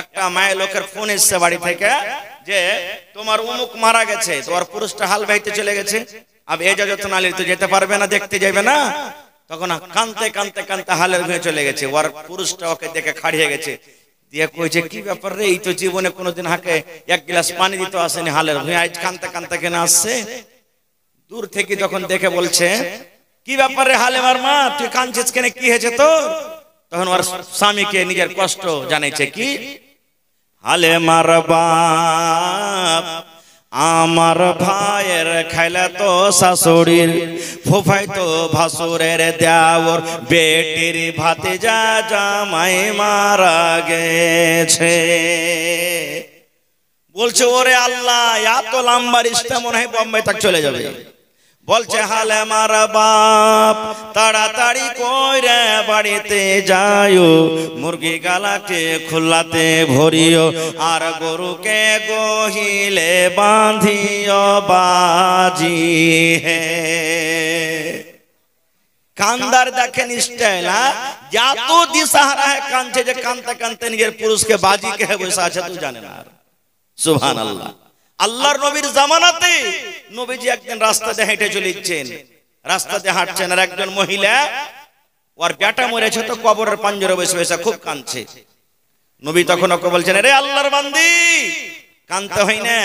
একটা মায়ের লোকের ফোন এসছে বাড়ি থেকে যে তোমার অমুক মারা গেছে, তোমার পুরুষটা হাল বাইতে চলে গেছে, अब এজাজত না নিলে তো যেতে পারবে না, দেখতে যাবে না। তখন কাঁদতে কাঁদতে কাঁদতে হালের ভুঁয়ে চলে গেছে, ওর পুরুষটা ওকে দেখে খাড়িয়ে গেছে, দিয়ে কইছে কি ব্যাপার রে, এই তো জীবনে কোনোদিন হাকে এক গ্লাস পানি দিতে আসেনি, হালের ভুঁয়ে আজ কাঁদতে কাঁদতে কেন আসছে। দূর থেকে যখন দেখে বলছে কি ব্যাপার রে হালে মার মা, তুই কাঁদছিস কেন, কি হয়েছে তোর? তখন ওর স্বামীকে নিজের কষ্ট জানাইছে, কি হালে মার বাপ আমার ভাইয়ের খাইলা তো শাশুড়ির, ফুফাই তো ভাসুরের দেওর, বেটির ভাতিজা জামাই মারা গেছে। বলছে ওরে আল্লাহ, এত লম্বা রিশতা মনে হয় বোম্বে তক চলে যাবে। বলছে হালে মার বাপ তাড়াতাড়ি কইরে বাড়িতে যাইও, মুরগি গালাকে খুল্লাতে ভরিও, আর গরুকে গহিলে বাঁধিও বাজি হে। কান্দার দেখেন স্টাইল, এত দিশাহারা কাঁদছে যে কাঁদতে কাঁদতে নিজের পুরুষকে বাজি কে বসে আছে তুই জানে না। সুবহানাল্লাহ। আল্লাহর নবীর জামানাতে নবীজি একদিন রাস্তাতে হেঁটে চলেছেন, রাস্তাতে হাঁটছেন, আর একজন মহিলা ওর বেটা মরেছে তো কবরের পাঞ্জরে বসে বসে খুব কাঁদছে। নবী তখন ওকে বলছেন, রে আল্লাহর বান্দি কাঁদতে হয় না,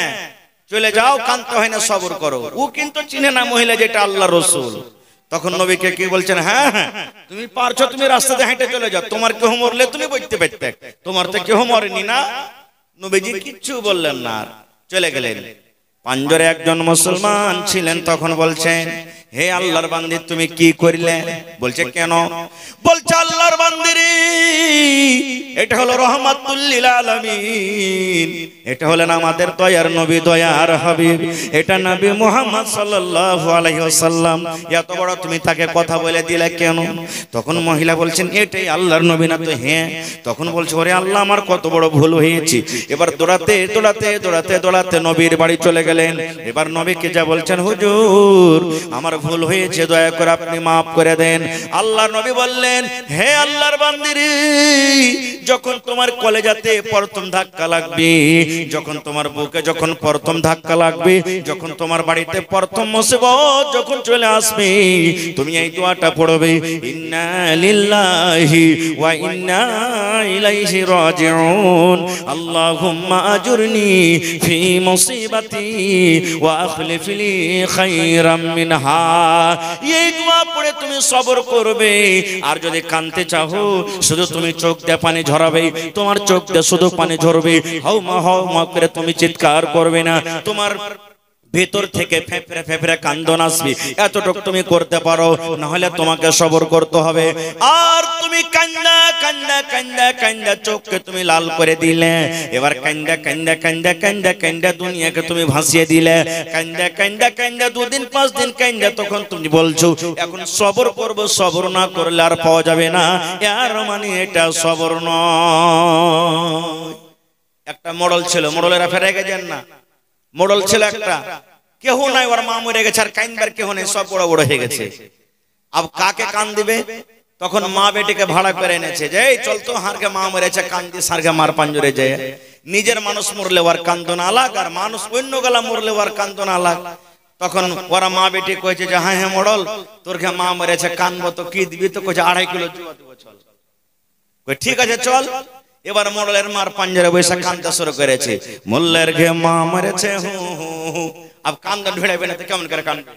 চলে যাও, কাঁদতে হয় না, সবর করো। ও কিন্তু চিনে না মহিলা যেটা আল্লাহর রাসূল। তখন নবীকে কি বলছেন, হ্যাঁ হ্যাঁ তুমি পারছো, তুমি রাস্তাতে হেঁটে চলে যাও, তোমার কেউ মরলে তুমি বইতে পারতে, তোমার তো কেউ মরেনি না। নবীজি কিচ্ছু বললেন না, চলে গেলেন। পাঞ্জরে একজন মুসলমান ছিলেন, তখন বলছেন, হে আল্লাহর বান্দি তুমি কি করিলে? বলছে কেন? বলছে আল্লাহর বান্দিরে এটা হলো রহমাতুল লিল আলামিন, এটা হলেন আমাদের দয়ার নবী, দয়ার হাবিব, এটা নবী মুহাম্মদ সাল্লাল্লাহু আলাইহি ওয়াসাল্লাম, এত বড় তুমি তাকে কথা বলে দিলে কেন? তখন মহিলা বলছেন, এটাই আল্লাহর নবী না তো? হ্যাঁ। তখন বলছে, ওরে আল্লাহ আমার কত বড় ভুল হয়েছে। এবার দৌড়াতে দৌড়াতে দৌড়াতে দৌড়াতে নবীর বাড়ি চলে গেলেন। এবার নবীকে যা বলছেন, হুজুর আমার ভুল হয়েছে, দয়া করে আপনি মাফ করে দেন। আল্লাহর নবী বললেন, হে আল্লাহর বান্দিরে যখন তোমার কলেজাতে প্রথম ধাক্কা লাগবে, যখন তোমার বুকে যখন প্রথম ধাক্কা লাগবে, যখন তোমার বাড়িতে প্রথম মুসিবত যখন চলে আসবে, তুমি এই দোয়াটা পড়বে, ইন্না লিল্লাহি ওয়া ইন্না ইলাইহি রাজিউন, আল্লাহুম্মা আজুরনি ফি মুসিবাতি ওয়া আখলিফ লি খায়রাম মিনহা। এই দোয়া পড়ে তুমি সবর করবে। আর যদি কাঁদতে চাও, শুধু তুমি চোখ দিয়ে পানি ঝরাবে, তোমার চোখ দিয়ে শুধু পানি ঝরবে, হাউ মা করে তুমি চিৎকার করবে না, তোমার ভেতর থেকে ফেফড়ে ফেফড়ে কান্দন আসবে, এতটুকু তুমি করতে পারো, না হলে তোমাকে সবর করতে হবে। আর তুমি কান্দা কান্দা কান্দা কান্দা চোখকে তুমি লাল করে দিলে, এবার কান্দা কান্দা কান্দা কান্দা কান্দা দুনিয়াকে তুমি ভাসিয়ে দিলে, কান্দা কান্দা কান্দা 2 দিন 5 দিন কান্দা, তখন তুমি বলছো এখন সবর করব, সবর না করলে আর পাওয়া যাবে না, এর মানে এটা সবর নয়। একটা মডেল ছিল, মডেলেরা ফেরে গেছেন না, মডেল ছিল একটা, কেহ নাই, ওর মা মরে গেছে, আর কাইনবার কেহ নেই, সব বড় বড় হয়ে গেছে। আব কাকে কান দিবে? তখন মা বেটিকে ভাড়া করে এনেছে, যে এই চল তো হারকে মা মরেছে, কান্দি সারকে মার পাঞ্জরে যায়। নিজের মানুষ মরলে ওর কান্দন আলাগ, আর মানুষ অন্য গলা মরলে ওর কান্দন আলাগ। তখন ওরা মা বেটি কইছে যে হ্যাঁ হ্যাঁ মডেল তোর কে মা মরেছে, কানবো তো কি দিবি? তো কইছে 2.5 কিলো জুয়া দেবো, চল। কই ঠিক আছে চল। এবার মডেলের মার পাঞ্জরে বসে কান্দতে শুরু করেছে, মোল্লের ঘে মা মরেছে হু হু হু। আব কান্দন ভিড়াবে না তো কেমন করে কান্দবে?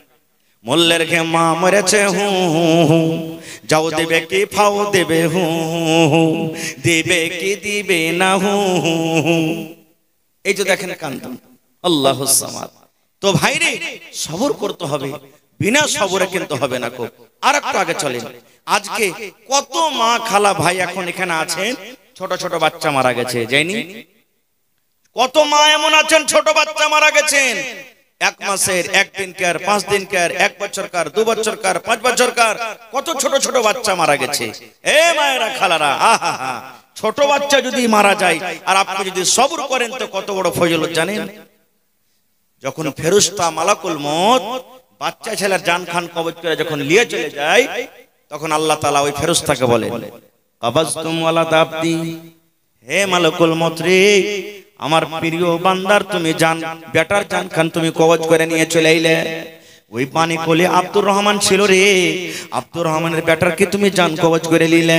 মোল্লের ঘে মা মরেছে হু হু হু, যাও দেবে কি ফাও দেবে হু হু, দেবে কি দিবে না হু হু হু। এই যে দেখেন কান্দন, আল্লাহুস সামাদ। তো ভাইরে সবর করতে হবে, বিনা সবরে কিন্তু হবে না। খুব আর একটু আগে চলেন। আজকে কত মা খালা ভাই এখন এখানে আছেন, ছোট ছোট বাচ্চা মারা গেছে, যায়নি? কত মা এমন আছেন ছোট বাচ্চা মারা গেছেন, 1 মাসের, 1 দিনকার, 5 দিনকার, 1 বছরকার, 2 বছরকার, 5 বছরকার, কত ছোট ছোট বাচ্চা মারা গেছে। এ মায়েরা খালারা, আহা, ছোট বাচ্চা যদি মারা যায় আর আপনি যদি সবর করেন তো কত বড় ফজিলত জানেন? যখন ফেরেশতা মালাকুল মউত বাচ্চা ছেলের জান খান কবজ করে যখন নিয়ে চলে যায়, তখন আল্লাহ তাআলা ওই ফেরেশতাকে বলেন, কাবাজতুম ওয়ালাদ আবদি, হে মালিকুল মউত রে, আমার প্রিয় বান্দার তুমি জান, বেটার জান খান তুমি কবজ করে নিয়ে চলে আইলে। ওই পানি কোলে আব্দুর রহমান ছিল রে, আব্দুর রহমানের বেটারকে তুমি জান কবজ করে নিলে।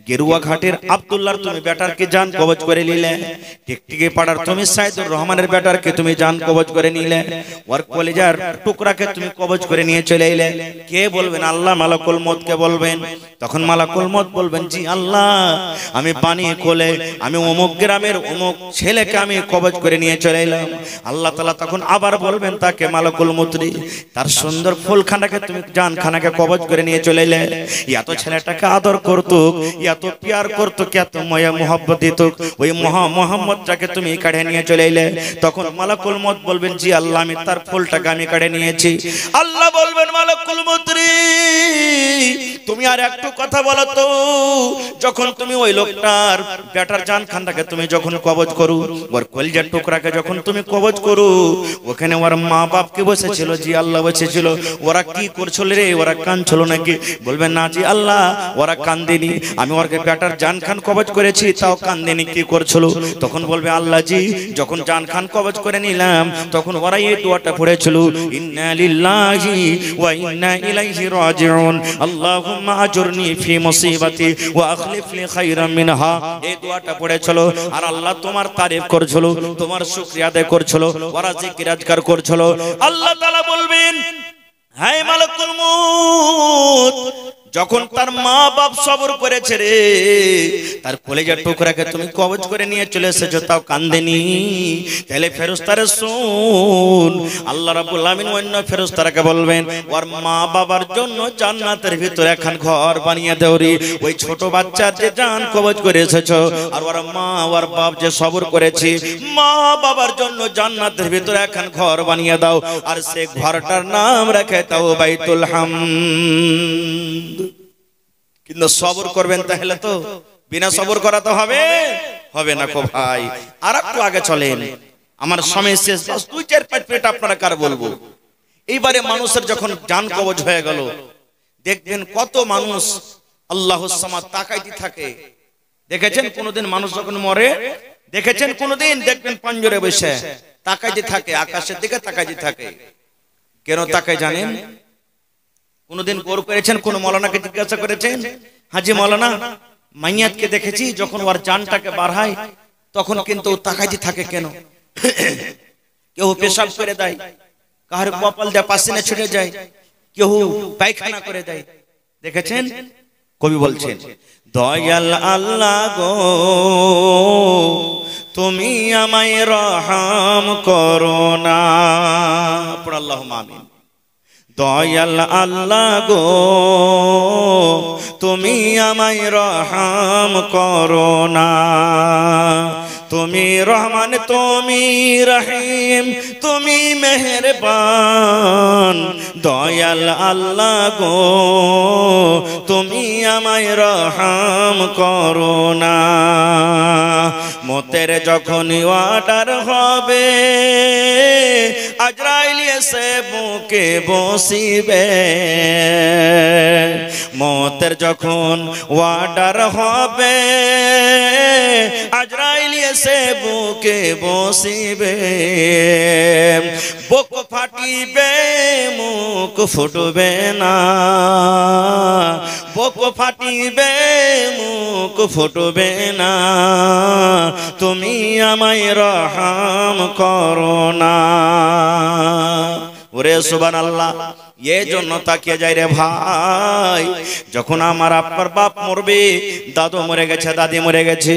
গেরুয়া ঘাটের আব্দুল্লাহর তুমি বেটারকে জান কবজ করে নিলে। টিকটিকি পাড়ার তুমি সাইদুর রহমানের বেটারকে তুমি জান কবজ করে নিলে। ওর কলেজার টুকরাকে তুমি কবজ করে নিয়ে চলে এলে। কে বলবেন? আল্লাহ মালাকুল মউতকে বলবেন। তখন মালাকুল মউত বলবেন, জি আল্লাহ, আমি পানি কোলে আমি অমুক গ্রামের অমুক ছেলেকে আমি কবজ করে নিয়ে চলে এলাম। আল্লাহ তাআলা তখন আবার বলবেন তাকে, মালাকুল মউত রে, তার সুন্দর ফুলখানাকে তুমি জান খানাকে কবজ করে নিয়ে চলে এলে। এত ছেলেটাকে আদর করতো, এত প্যার করতো, এত মায়া মোহব্বত দিত, ওই মোহাম্মদটাকে তুমি কাঢ়ে নিয়ে চলে এলে। তখন মালাকুল মউত বলবেন, জি আল্লাহ, আমি তার ফুলটাকে আমি কাঢ়ে নিয়েছি। আল্লাহ বলবেন, মালাকুল মউত রে, তুমি আর একটু কথা বলো তো, যখন তুমি ওই লোকটার বেটার জান খানটাকে তুমি যখন কবজ করো, ওর কলিজার টুকরাকে যখন তুমি কবজ করো, ওখানে ওর মা বাপ কে বসেছিল? জি আল্লাহ বসেছিল। ওরা কি করছিল রে? ওরা কাঁদছিল নাকি? বলবেন, না জি আল্লাহ, ওরা কান্দেনি, আমি ওরকে বেটার জান খান কবজ করেছি, তাও কান্দেনি, কি করছিল? তখন বলবে, আল্লাহ জি, যখন জান খান কবজ করে নিলাম, তখন ওরা এই দোয়াটা পড়েছিল, ইন্না লিল্লাহি ওয়া ইন্না ইলাইহি রাজিউন, আল্লাহুম্মা আজুরনি ফি মুসিবাতি ওয়া আখলিফ লি খায়রাম মিনহা। এই দোয়াটা পড়েছিল, আর আল্লাহ তোমার তারিফ করছিল, তোমার শুকরিয়া আদায় করছিল, ওরা জিকির আজকার করছিল। আল্লাহ তাআলা বলবেন, হে মালিকুল মউত, যখন তার মা বাপ সবর করেছে রে, তার কলেজার টুকরাকে তুমি কবজ করে নিয়ে চলে এসেছো, তাও কান্দেনি, তাহলে ফেরেশতারা শুন, আল্লাহ রাব্বুল আমিন অন্য ফেরেশতারাকে বলবেন, ওর মা বাবার জন্য জান্নাতের ভিতরে একখান ঘর বানিয়ে দাও রে। ওই ছোট বাচ্চার যে জান কবজ করে এসেছো, আর ওর মা ওর বাপ যে সবর করেছে, মা বাবার জন্য জান্নাতের ভিতরে একখান ঘর বানিয়ে দাও, আর সেই ঘরটার নাম রেখে দাও বাইতুল হামদ। কিন্তু সবর করবেন, তাহলে তো বিনা সবর করা তো হবে না কো ভাই। আর একটু আগে চলেন, আমার সময় শেষ, বাস 2-4-5 মিনিট আপনারা কার বলবো। এইবারে মানুষের যখন জান কবজ হয়ে গেল, দেখবেন কত মানুষ আল্লাহুস সামাদ তাকাইতে থাকে। দেখেছেন কোনদিন মানুষ যখন মরে? দেখেছেন কোনদিন? দেখবেন পাঞ্জরে বসে তাকাইতে থাকে, আকাশের দিকে তাকাইতে থাকে। কেন তাকায় জানেন? কোনদিন গৌর করেছেন? কোন মৌলানাকে জিজ্ঞাসা করেছেন, হাজি মৌলানা, মাইয়াতকে দেখেছি যখন ওর জানটাকে বাড়ায়, তখন কিন্তু তাকাইতে থাকে কেন? কেউ পেশাব করে দেয়, কার কপাল দিয়ে পাসিনা ছুটে যায়, কেউ পায়খানা করে দেয়। দেখেছেন? কবি বলছেন, দয়াল আল্লাহ গো, তুমি আমায় রহম করো না। পড় আল্লাহুম্মা আমিন। দয়াল আল্লাহ গো, তুমি আমায় রহম করো না। তুমি রহমান, তুমি রহিম, তুমি মেহেরবান। দয়াল আল্লাহ গো, তুমি আমায় রহম করো না। মতের যখন অর্ডার হবে, আজরাইল এসে বুকে বসিবে। মতের যখন অর্ডার হবে, আজরাইল এসে বুকে বসিবে। বুক ফাটিবে, মুখ ফুটবে না। বুক ফাটিবে, মুখ ফুটবে না। তুমি আমায় রহম করো না। ওরে সুবহানাল্লাহ। এই জন্য তাকিয়ে যাই রে ভাই, যখন আমার আপনার বাপ মরবে, দাদু মরে গেছে, দাদি মরে গেছে,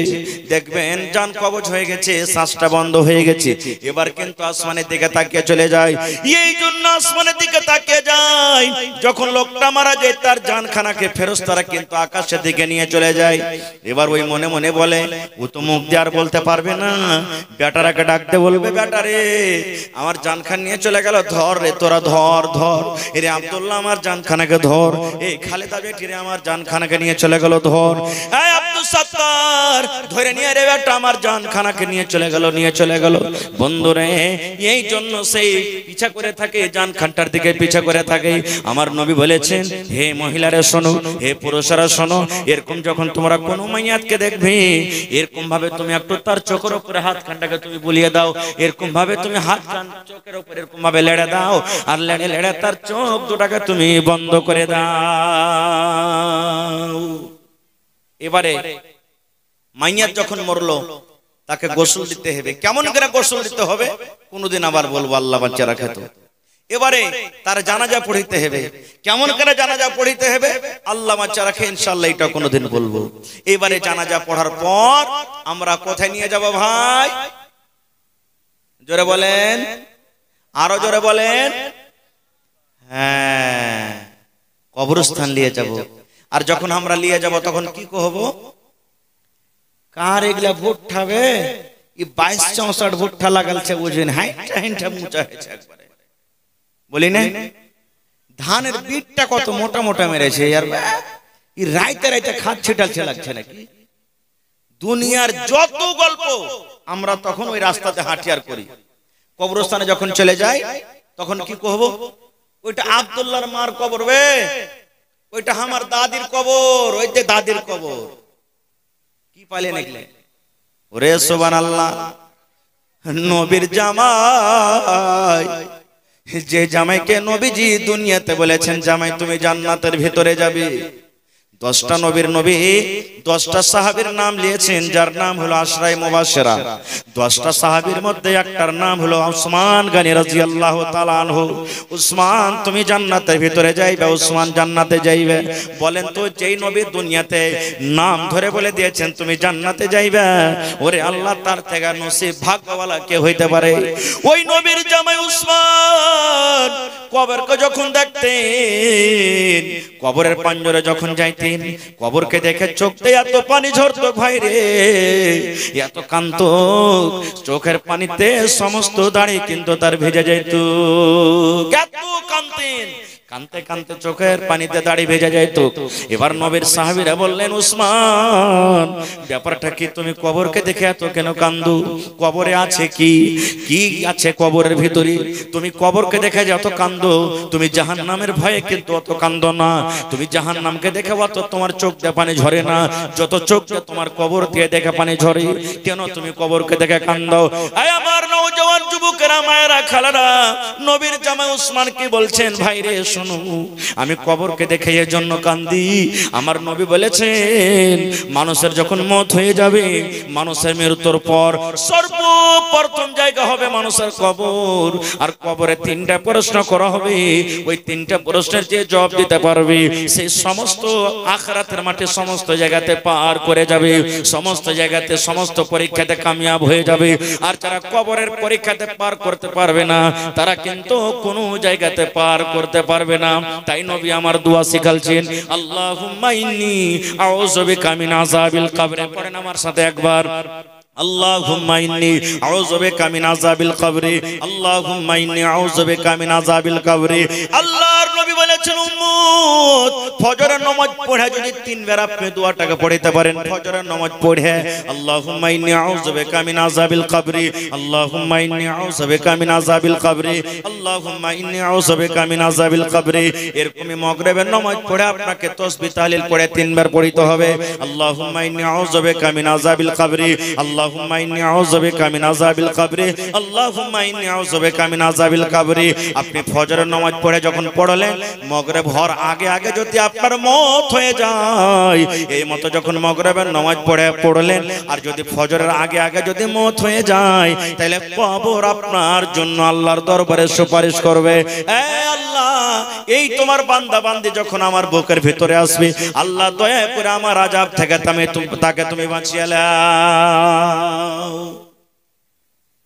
দেখবেন জান কবজ হয়ে গেছে, শ্বাসটা বন্ধ হয়ে গেছে, এবার কিন্তু আসমানের দিকে তাকিয়ে চলে যায়। এই জন্য আসমানের দিকে তাকিয়ে যায়, যখন লোকটা মারা যায় তার জানখানাকে ফেরেশতারা কিন্তু আকাশের দিকে নিয়ে চলে যায়। এবার ওই মনে মনে বলে, ও তো মুখ দিয়ে আর বলতে পারবে না, বেটারাকে ডাকতে বলবে, বেটা রে, আমার জানখান নিয়ে চলে গেল, ধর রে তোরা, ধর ধর। এরে আব্দুল্লাহ আমার জানখানাকে ধর, এই খালেদা বেটি রে আমার জানখানাকে নিয়ে চলে গেল ধর, এই আব্দুল সত্তার ধরে নিয়ে রে বেটা আমার জানখানাকে নিয়ে চলে গেল। বন্ধুরে এই জন্য সেই পিছা করে থাকে, জানখানটার দিকে পিছা করে থাকে। আমার নবী বলেছেন, হে মহিলারা শোনো, হে পুরুষরা শোনো, এরকম যখন তোমরা কোনো মাইয়াতকে দেখবে, এরকম ভাবে তুমি একটু তার চোখের উপরে হাত খানটাকে তুমি বুলিয়ে দাও, এরকম ভাবে তুমি হাত খান চোখের উপরে এরকম ভাবে লেড়ে দাও, আর লেড়ে লেড়ে তার চোখ দুটাকে তুমি বন্ধ করে দাও। এবারে মাইয়াত যখন মরলো তাকে গোসল দিতে হবে। কেমন করে গোসল দিতে হবে কোনদিন আবার বলবো, আল্লাহ বাচ্চা রাখে তো। এবারে তার জানাজা পড়িতে হবে। কেমন করে জানাজা পড়িতে হবে আল্লাহ বাচ্চা রাখে, ইনশাআল্লাহ এটা কোনদিন বলবো। এবারে জানাজা পড়ার পর আমরা কোথায় নিয়ে যাব ভাই? জোরে বলেন, আরো জোরে বলেন। হ্যাঁ, কবরস্থান নিয়ে যাব। আর যখন আমরা নিয়ে যাব তখন কি কহব? কার এগুলা ভুট্টা হবে? 22-64 ভুট্টা লাগালছে, বুঝেন হাইটা হাইটা মোটা হয়েছে একবারে, বলি না? ধানের বিটটা কত মোটা মোটা মেরেছে, আর এই রাইতে রাইতে খাচ্ছে টালছে লাগছে নাকি? দুনিয়ার যত গল্প আমরা তখন ওই রাস্তাতে হাঁটিয়ার করি। কবরস্থানে যখন চলে যাই তখন কি কহব? ওইটা আব্দুল্লাহর মার কবর বে, ওইটা আমার দাদির কবর, ওই যে দাদির কবর। কি পালে নাকি? ওরে সুবহানাল্লাহ, নবীর জামাই, যে জামাইকে নবীজি দুনিয়াতে বলেছেন জামাই তুমি জান্নাতের ভিতরে যাবে। 10টা নবীর নবী 10টা সাহাবীর নাম নিয়েছেন, যার নাম হলো আশরায়ে মুবাশশিরা। 10টা সাহাবীর মধ্যে একটার নাম হলো উসমান গনি রাদিয়াল্লাহু তাআলা আনহু। উসমান তুমি জান্নাতের ভিতরে যাইবে, উসমান জান্নাতে যাইবে। বলেন তো যেই নবী দুনিয়াতে নাম ধরে বলে দিয়েছেন তুমি জান্নাতে যাইবে, ওরে আল্লাহ তার থেকে নসিব ভাগ্যওয়ালা কে হইতে পারে? ওই নবীর জামাই উসমান কবরকে যখন দেখতেন, কবরের পাঞ্জরে যখন যাইতেন, কবরকে দেখে চোখতে এত পানি ঝরতো ভাই রে, এত কান্ত, চোখের পানিতে সমস্ত দাড়ি কিন্তু তার ভেজে যেত। এত কানতেন, কানতে কানতে চোখের পানিতে দাড়ি ভেজে যেত। এবার নবীর সাহাবীরা বললেন, উসমান ব্যাপারটা কি? তুমি কবরকে দেখে এত কেন কান্দো? কবরে আছে কি? কি আছে কবরের ভিতরে? তুমি কবরকে দেখে যত কান্দো, তুমি জাহান্নামের ভয়ে কিন্তু অত কান্দো না। তুমি জাহান্নামকে দেখে অত তোমার চোখ দিয়ে পানি ঝরে না, যত চোখ দিয়ে তোমার কবর দিয়ে দেখে পানি ঝরে। কেন তুমি কবরকে দেখে কান্দো? আয় আমার নওজওয়ান যুবকেরা, মায়েরা, খালারা, নবীর জামাই উসমান কি বলছেন? ভাই রে শোনো, আমি কবরকে দেখে এর জন্য কান্দি। আমার নবী বলেছেন মানুষের যখন মত হয়ে যাবে, মানুষের মৃত্যুর পর সর্বপ্রথম জায়গা হবে মানুষের কবর। আর কবরে 3টা প্রশ্ন করা হবে। ওই 3টা প্রশ্নের যে জবাব দিতে পারবে সেই সমস্ত আখিরাতের মাঠে সমস্ত জায়গাতে পার করে যাবে, সমস্ত জায়গাতে সমস্ত পরীক্ষাতে কামিয়াব হয়ে যাবে। আর যারা কবরের পরীক্ষাতে পার করতে পারবে না, তারা কিন্তু কোনো জায়গাতে পার করতে পারবে না। তাই নবী আমার দোয়া শিখালছেন, আল্লাহুম্মা ইন্নী আউযু বিকা মিন আযাবিল কবর। পড়েন আমার সাথে একবার, আল্লাহুম্মা ইন্নী আউযু বিকা মিন আযাবিল কবর, আল্লাহুম্মা ইন্নী আউযু বিকা মিন আযাবিল কবর। আল্লাহর নবী বলেছেন, উম্মত ফজরের নামাজ পড়ে যদি 3 বার আপনি দোয়াটাকে পড়তে পারেন, ফজরের নামাজ পড়ে আল্লাহুম্মা ইন্নী আউযু বিকা মিন আযাবিল কবর, আল্লাহুম্মা ইন্নী আউযু বিকা মিন আযাবিল কবর, আল্লাহুম্মা ইন্নী আউযু বিকা মিন আযাবিল কবর। এরকমই মাগরিবের নামাজ পড়ে আপনাকে তাসবিহ তাহলিল পড়ে 3 বার পড়তে হবে। আল্লাহুম্মা ইন্নী আউযু বিকা মিন আযাবিল কবর, আল্লাহুম্মা ইন্নী আউযু বিকা মিন আযাবিল কবর, আল্লাহুম্মা ইন্নী আউযু বিকা মিন আযাবিল কবর। আপনি ফজরের নামাজ পড়ে যখন পড়লেন, মাগরিব হওয়ার আগে আগে যদি আপনার মত হয়ে যায়, এই মত যখন মাগরিবের নামাজ পড়লেন, আর যদি ফজরের আগে আগে যদি মত হয়ে যায়, তাহলে কবর আপনার জন্য আল্লাহর দরবারে সুপারিশ করবে। এ আল্লাহ, এই তোমার বান্দা বান্দি যখন আমার বুকের ভিতরে আসবে, আল্লাহ দয়া করে আমার আযাব থেকে তাকে তুমি বাঁচিয়ে নাও।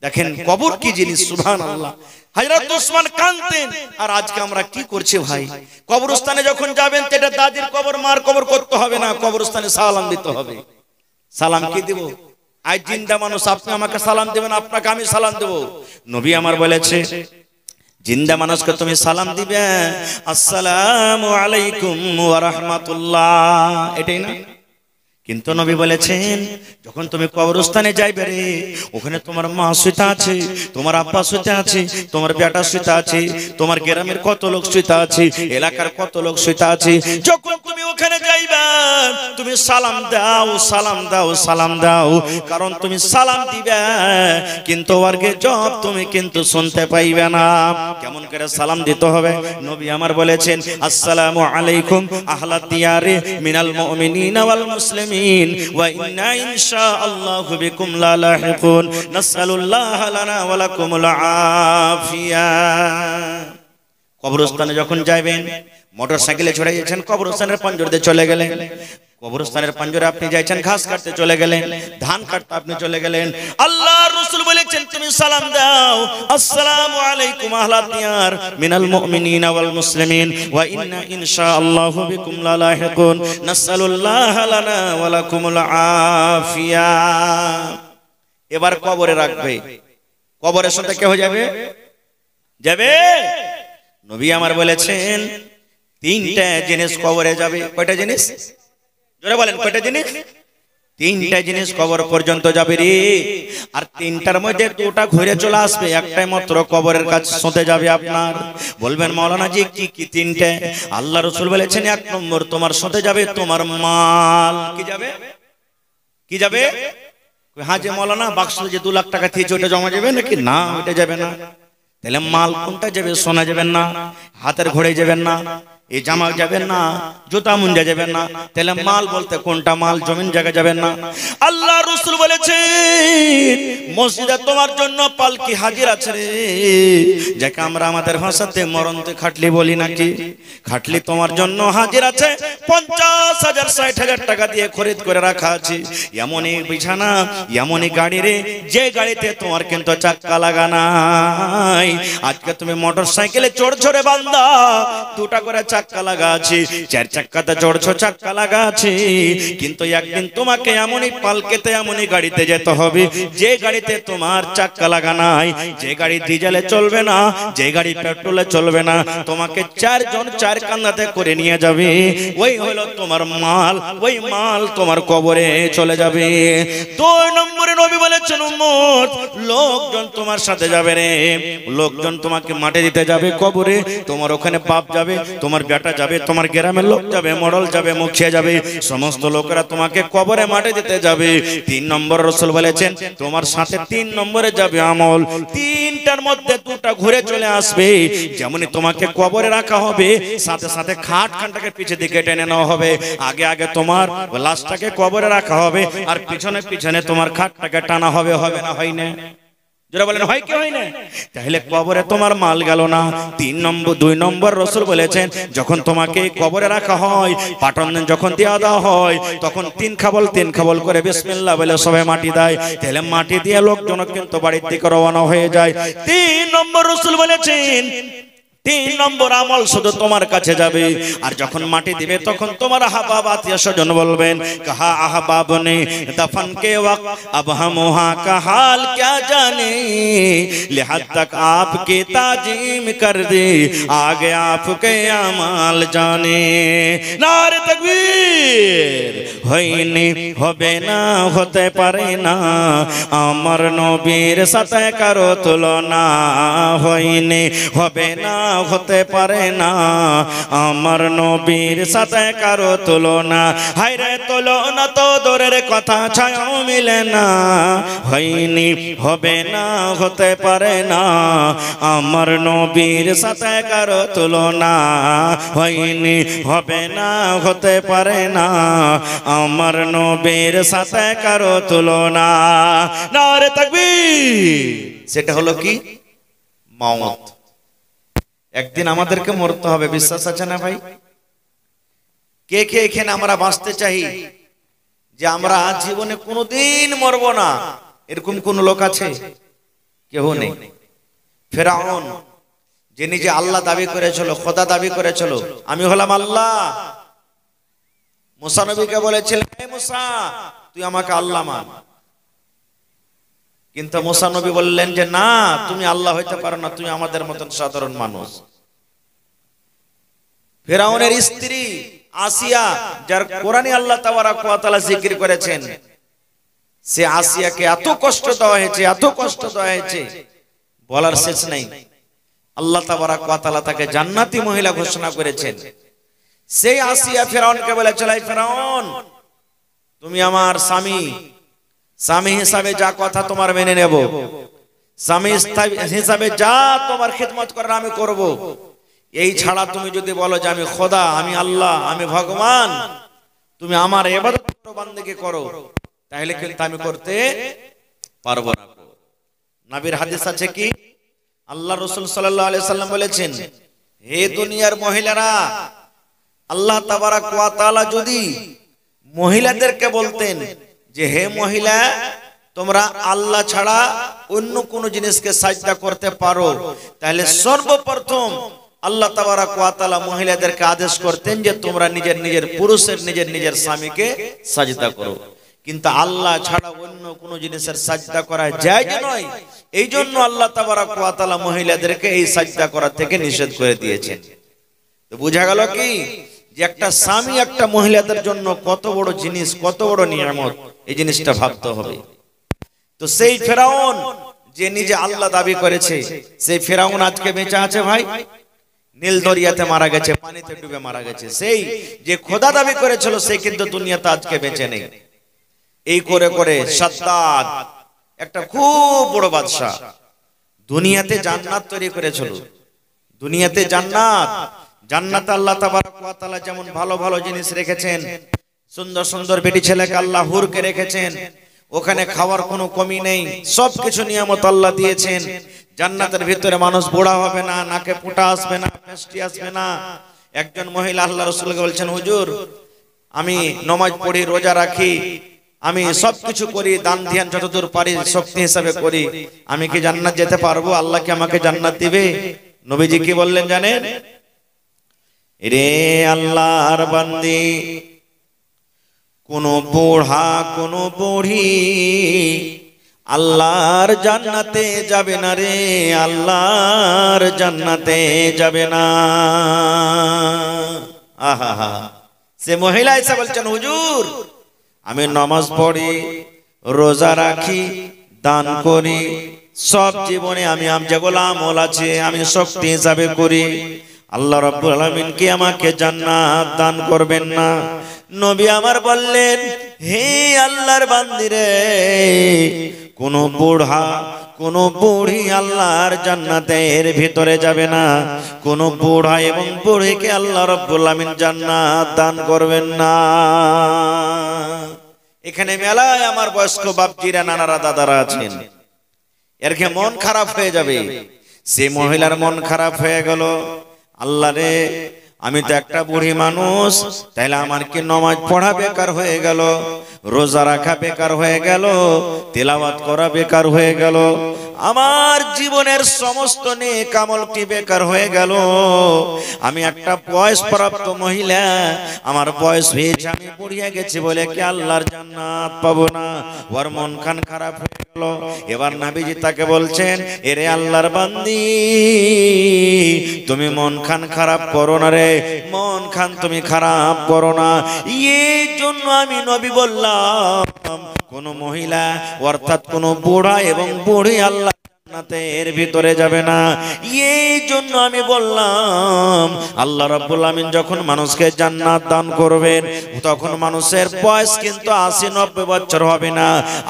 দেখেন কবর কি জিনিস, সুবহানাল্লাহ। হযরত ওসমান কাঁদতেন। আর আজকে আমরা কি করছি ভাই? কবরস্থানে যখন যাবেন, এটা দাদির কবর, মার কবর করতে হবে না, কবরস্থানে সালাম দিতে হবে। সালাম কি দিব? আজ জিন্দা মানুষ, আপনি আমাকে সালাম দিবেন, আপনাকে আমি সালাম দেব। নবী আমার বলেছে, জিন্দা মানুষকে তুমি সালাম দিবে, আসসালামু আলাইকুম ওয়া রাহমাতুল্লাহ, এটাই না? কিন্তু নবী বলেছেন যখন তুমি কবরস্থানে যাইবে রে, ওখানে তোমার মা শুইতে আছে, তোমার আব্বা শুইতে আছে, তোমার বেটা শুইতে আছে, তোমার গ্রামের কত লোক শুইতে আছে, এলাকার কত লোক শুইতে আছে, যখন তুমি ওখানে যাইবা তুমি সালাম দাও, সালাম দাও, সালাম দাও, কারণ তুমি সালাম দিবে কিন্তু ওরগে জব তুমি কিন্তু শুনতে পাইবে না। কেমন করে সালাম দিতে হবে? নবী আমার বলেছেন, আসসালামু আলাইকুম আহলাদ দিয়ারে মিনাল মুমিনিনা ওয়াল মুসলিমিন ওয়া ইন্না ইনশাআল্লাহু বিকুম লা লাহিকুন নাসআলুল্লাহ লানা ওয়া লাকুমুল আফিয়া। কবরস্থানে যখন যাবেন, মোটরসাইকেলে চড়ে যাচ্ছেন, কবরস্থানের পাঞ্জরে চলে গেলেন, কবরস্থানের পাঞ্জরে আপনি যাইছেন, ঘাস কাটতে চলে গেলেন, ধান কাটতে আপনি চলে গেলেন, আল্লাহর রাসূল বলেছেন তুমি সালাম দাও, আসসালামু আলাইকুম আহলাদ দিয়ার মিনাল মুমিনিনা ওয়াল মুসলিমিন ওয়া ইন্না ইনশাআল্লাহু বিকুম লা লাহিকুন নাসআলুল্লাহ লানা ওয়া লাকুমুল আফিয়া। এবার কবরে রাখবে, কবরের সাথে কে হয়ে যাবে? যাবে। নবী আমার বলেছেন তিনটা জিনিস কবরে যাবে। কয়টা জিনিস? জোরে বলেন, কয়টা জিনিস? তিনটা জিনিস কবর পর্যন্ত যাবে রে। আর তিনটার মধ্যে দুটা ঘুরে চলে আসবে, একটাই মাত্র কবরের কাছে শুতে যাবে আপনার। বলবেন মাওলানা জি কি কি তিনটা? আল্লাহ রাসূল বলেছেন এক নম্বর তোমার শুতে যাবে তোমার মাল। কি যাবে? কি যাবে? হ্যাঁ যে মাওলানা বাক্সে যে 2 লাখ টাকা দিয়েছে ওটা জমা যাবে নাকি? না, ওটা যাবে না। তাহলে মাল কোনটা যাবে? সোনা যাবেন না, হাতের ঘড়ি যাবেন না, এই জামা যাবেন না, জুতা মুঞ্জা যাবেন না। তাহলে মাল বলতে কোনটা মাল? জমিন জায়গা যাবেন না। আল্লাহ রাসূল বলেছেন মসজিদে তোমার জন্য পালকি হাজির আছে রে, যাকে আমরা আমাদের ভাষাতে মরণতে খাটলি বলি নাকি। খাটলি তোমার জন্য হাজির আছে, 50,000 60,000 টাকা দিয়ে খরিদ করে রাখা আছে। এমনই বিছানা, এমনই গাড়ি রে, যে গাড়িতে তোমার কিন্তু চাক্কা লাগা নাই। আজকে তুমি মোটরসাইকেলে চড়ছো রে বান্দা, 2টা করে চাক্কা লাগা আছে, 4 চাক্কাতে চড়ছো, চাক্কা লাগা আছে, কিন্তু একদিন তোমাকে এমনই পালকেতে এমনই গাড়িতে যেতে হবে যে গাড়িতে তোমার চাক্কা লাগা নাই, যে গাড়ি ডিজেলে চলবে না, যে গাড়ি পেট্রোলে চলবে না, তোমাকে 4 জন 4 কান্দাতে করে নিয়ে যাবে। ওই হলো তোমার মাল, ওই মাল তোমার কবরে চলে যাবে। 2 নম্বরে নবী বলেছেন উম্মত লোকজন তোমার সাথে যাবে রে, লোকজন তোমাকে মাটি দিতে যাবে কবরে। তোমার ওখানে বাপ যাবে, তোমার বেটা যাবে, তোমার গ্রামের লোক যাবে, মডল যাবে, মুখিয়া যাবে, সমস্ত লোকেরা তোমাকে কবরে মাটি দিতে যাবে। 3 নম্বর রাসূল বলেছেন তোমার সাথে 3 নম্বরে যাবে আমল। 3টার মধ্যে 2টা ঘুরে চলে আসবে। যেমনই তোমাকে কবরে রাখা হবে, সাথে সাথে খাটখানটাকে পিছে দিকে টেনে নেওয়া হবে। আগে আগে তোমার লাশটাকে কবরে রাখা হবে, আর পিছনে পিছনে তোমার খাটটাকে টানা হবে। হবে না? হয় না? যারা বলেন হয় কি হয় না? তাহলে কবরে তোমার মাল গেল না। 2 নম্বর রাসূল বলেছেন যখন তোমাকে কবরে রাখা হয়, পাটন যখন দেওয়া দেওয়া হয়, তখন 3 খাবল করে বিসমিল্লাহ বলে সবাই মাটি দেয়। তাহলে মাটি দিয়ে লোকজন কিন্তু বাড়ির দিকে রওনা হয়ে যায়। 3 নম্বর রাসূল বলেছেন 3 নম্বর আমল শুধু তোমার কাছে যাবে। আর যখন মাটি দিবে তখন তোমার আহবাব আত্মীয় স্বজন বলবেন কাহা আহবাব নে দফন के वक्त अब हम वहां का हाल क्या जाने, लिहाज तक आपकी ताजीम कर दे आगे आपके अमाल जाने। नारे तकबीर। হইনি হবে না হতে পারে না আমার নবীর সাথে কারো তুলনা, হইনি হবে না হতে পারে না আমার নবীর সাথে কারো তুলনা। হায়রে তুলনা তো দূরের কথা, ছায়াও মিলে না। হয়নি হবে না হতে পারে না আমার নবীর সাথে কারো তুলনা, হয়নি হবে না হতে পারে না আমার নবীর সাথে কারো তুলনা। নারে তাকবীর। সেটা হলো কি? মওত। একদিন আমাদেরকে মরতে হবে, বিশ্বাস আছে না ভাই? কে কে এখানে আমরা বাঁচতে চাই যে আমরা জীবনে কোনোদিন মরবো না, এরকম কোন লোক আছে? কেউ নেই। ফেরাউন যে নিজে আল্লাহ দাবি করেছিল, খোদা দাবি করেছিল, আমি হলাম আল্লাহ, মুসা নবীকে বলেছিলেন হে মুসা তুই আমাকে আল্লাহ মান। কিন্তু মুসা নবী বললেন যে না, তুমি আল্লাহ হইতে পারো না, তুমি আমাদের মতন সাধারণ মানুষ। ফিরাউনের স্ত্রী আসিয়া, যার কোরআনে আল্লাহ তাবারক ওয়া তাআলা জিকির করেছেন, সে আসিয়াকে এত কষ্ট দেওয়া হয়েছে, এত কষ্ট দেওয়া হয়েছে বলার শেষ নেই। আল্লাহ তাবারক ওয়া তাআলা তাকে জান্নাতি মহিলা ঘোষণা করেছেন। সেই আসিয়া ফিরাউনকে বলেছিল, এই ফিরাউন, তুমি আমার স্বামী, স্বামী হিসাবে যা কথা তোমার মেনে নেব, স্বামী হিসাবে যা তোমার খিদমত করার আমি করব। এই ছাড়া তুমি যদি বলো যে আমি খোদা, আমি আল্লাহ, আমি ভগবান, তুমি আমার ইবাদত করো, বান্দেগি করো, তাহলে কিন্তু আমি করতে পারবো না। নবীর হাদিস আছে কি, আল্লাহ রাসূল সাল্লাল্লাহু আলাইহি সাল্লাম বলেছেন, হে দুনিয়ার মহিলারা, আল্লাহ তাবারক ওয়া তাআলা যদি মহিলাদেরকে বলতেন যে হে মহিলা, তোমরা আল্লাহ ছাড়া অন্য কোন জিনিসকে সাজদা করতে পারো, তাহলে সর্বপ্রথম আল্লাহ তাবারক ওয়া তাআলা মহিলাদেরকে আদেশ করতেন যে তোমরা নিজের নিজের পুরুষের নিজের নিজের স্বামীকে সাজদা করো। কিন্তু আল্লাহ ছাড়া অন্য কোন জিনিসের সাজদা করা জায়েজ নয়। এই জন্য আল্লাহ তাবারক ওয়া তাআলা মহিলাদেরকে এই সাজদা করা থেকে নিষেধ করে দিয়েছেন। তো বোঝা গেল কি যে একটা স্বামী একটা মহিলাদের জন্য কত বড় জিনিস, কত বড় নিয়ামত, এই জিনিসটা ভাবতে হবে। তো সেই ফিরাউন যে নিজে আল্লাহ দাবি করেছে, সেই ফিরাউন আজকে বেঁচে আছে ভাই? নীল দরিয়াতে মারা গেছে, পানিতে ডুবে মারা গেছে। সেই যে খোদা দাবি করেছিল সে কিন্তু দুনিয়াতে আজকে বেঁচে নেই। এই করে করে সাদ্দাদ, একটা খুব বড় বাদশা, দুনিয়াতে জান্নাত তৈরি করেছিল। দুনিয়াতে জান্নাত, জান্নাতে আল্লাহ তাবারক ওয়া তাআলা যেমন ভালো ভালো জিনিস রেখেছেন, সুন্দর সুন্দর বেটি ছেলেকে আল্লাহ হুরকে রেখেছেন, ওখানে খাওয়ার কোনো কমি নেই, সবকিছু নিয়ামত আল্লাহ দিয়েছেন। জান্নাতের ভিতরে মানুষ বুড়া হবে না, নাকে ফুটা আসবে না, পেস্টি আসবে না। একজন মহিলা আল্লাহ রাসূলকে বলছেন, হুজুর, আমি নামাজ পড়ি, রোজা রাখি, আমি সবকিছু করি, দান ধ্যান যতদূর পারি শক্তি হিসাবে করি, আমি কি জান্নাত যেতে পারবো? আল্লাহ কি আমাকে জান্নাত দিবে? নবীজি কি বললেন জানেন? রে আল্লাহর বান্দি, কোন বুড়া কোন বুড়ি আল্লাহর জান্নাতে যাবে না রে, আল্লাহর জান্নাতে যাবে না। আহা, সে মহিলা এসে বলছেন, হুজুর, আমি নামাজ পড়ি, রোজা রাখি, দান করি, সব জীবনে আমি যেগুলো আমল আছে আমি শক্তি হিসাবে করি, আল্লাহ রাব্বুল আলামিন কি আমাকে জান্নাত দান করবেন না? নবী আমার বললেন, হে আল্লাহর বান্দিরে, কোন বুড়া কোন বুড়ি আল্লাহর জান্নাতের ভিতরে যাবে না, কোন বুড়া এবং বুড়িকে আল্লাহ রাব্বুল আলামিন জান্নাত দান করবেন না। এখানে মেলায় আমার বয়স্ক বাপজিরা, নানারা, দাদারা আছেন, এর কি মন খারাপ হয়ে যাবে? সে মহিলার মন খারাপ হয়ে গেল, আল্লাহ রে, আমি তো একটা বুড়ি মানুষ, তাইলে আমার কি নামাজ পড়া বেকার হয়ে গেল, রোজা রাখা বেকার হয়ে গেল, তিলাওয়াত করা বেকার হয়ে গেল, আমার জীবনের সমস্ত নেক আমল কি বেকার হয়ে গেল। আমি একটা বয়সপ্রাপ্ত মহিলা, আমার বয়স হয়েছে, আমি বুড়িয়ে গেছি বলে কি আল্লাহর জান্নাত পাবো না? ওর মন খান খারাপ হয়ে গেল। এবার নবীজি তাকে বলছেন, এরে আল্লাহর বান্দি, তুমি মন খান খারাপ করো না রে, মন খান তুমি খারাপ করো না। এই জন্য আমি নবী বললাম, কোন মহিলা অর্থাৎ কোন বুড়া এবং বুড়ি আল্লাহ জান্নাতের ভিতরে যাবে না। এই জন্য আমি বললাম, আল্লাহ রাব্বুল আমিন যখন মানুষকে জান্নাত দান করবেন, তখন মানুষের বয়স কিন্তু 80-90 বছর হবে না।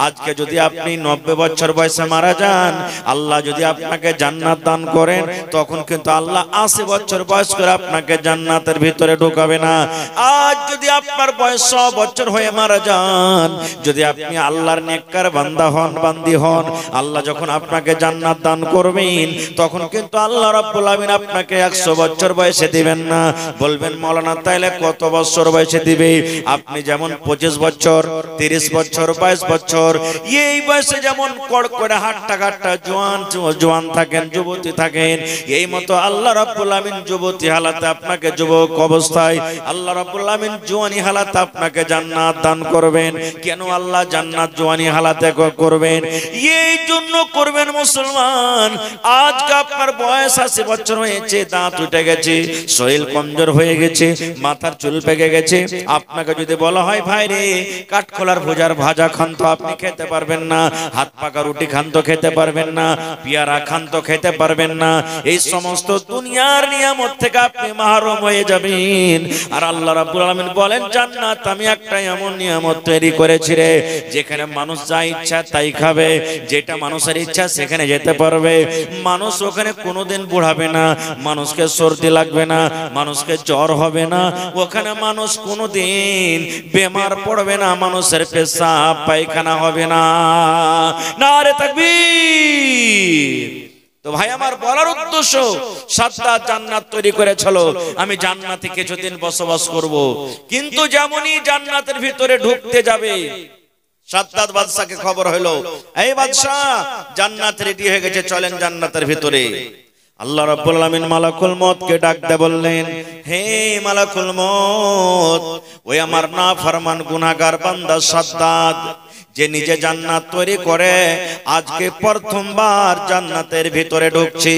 আজকে যদি আপনি 90 বছর বয়সে মারা যান, আল্লাহ যদি আপনাকে জান্নাত দান করেন, তখন কিন্তু আল্লাহ 80 বছর বয়স করে আপনাকে জান্নাতের ভিতরে ঢোকাবে না। আজ যদি আপনার বয়স 100 বছর হয়ে মারা যান, যদি আপনি আল্লাহর নেককার বান্দা হন, বান্দি হন, আল্লাহ যখন আপনাকে জান্নাত দান করবেন, তখন কিন্তু আল্লাহ রাব্বুল আলামিন আপনাকে 100 বছর বয়সে দিবেন না। বলবেন মাওলানা তাইলে কত বছর বয়সে দিবে? আপনি যেমন 25 বছর, 30 বছর, 22 বছর এই বয়সে যেমন কড়কড়ে হাট্টা কাট্টা জোয়ান থাকেন, যুবতী থাকেন, এই মতো আল্লাহ রাব্বুল আলামিন যুবতী হালাতে আপনাকে, যুবক অবস্থায় আল্লাহ রাব্বুল আলামিন জওয়ানি হালাতে আপনাকে জান্নাত দান করবেন। কেন আল্লাহ জান্নাত জওয়ানি হালাতে করবেন? এই জন্য করবেন মুসলমান, আজকে আপনার বয়স 80 বছর হয়েছে, দাঁত উঠে গেছে, শরীর কমজোর হয়ে গেছে, মাথার চুল পেকে গেছে, আপনাকে যদি বলা হয় ভাই রে কাঠখোলার ভাজা খান তো আপনি খেতে পারবেন না, হাত পাকা রুটি খান তো খেতে পারবেন না, পেয়ারা খান তো খেতে পারবেন না, এই সমস্ত দুনিয়ার নিয়ামত থেকে আপনি মাহরুম হয়ে যাবেন। আর আল্লাহ রাব্বুল আলামিন বলেন জান্নাত আমি একটা এমন নিয়ামত তৈরি করেছি রে, যেখানে মানুষ যা ইচ্ছা তাই খাবে, যেটা মানুষের ইচ্ছা সেখানে যেতে পারবে, মানুষ ওখানে কোনোদিন বুড়াবে না, মানুষকে সর্দি লাগবে না, মানুষকে জ্বর হবে না, ওখানে মানুষ কোনোদিন বেমার পড়বে না, মানুষের পেশাব পায়খানা হবে না। নারে তাকবীর। তো ভাই আমার বলার উদ্দেশ্য, সাদ্দাত জান্নাত তৈরি করেছিল, আমি জান্নাতে কিছুদিন বসবাস করব। কিন্তু যেমনই জান্নাতের ভিতরে ঢুকতে যাবে, সাদ্দাত বাদশাকে খবর হলো এই বাদশা জান্নাত রেডি হয়ে গেছে, চলেন জান্নাতের ভিতরে। আল্লাহ রাব্বুল আলামিন মালাকুল মউতকে ডাক দিয়ে বললেন, হে মালাকুল মউত, ওই আমার নাফরমান গুনাহগার বান্দা সাদ্দাত যে নিজে জান্নাত তৈরি করে আজকে প্রথমবার জান্নাতের ভিতরে ঢুকছে।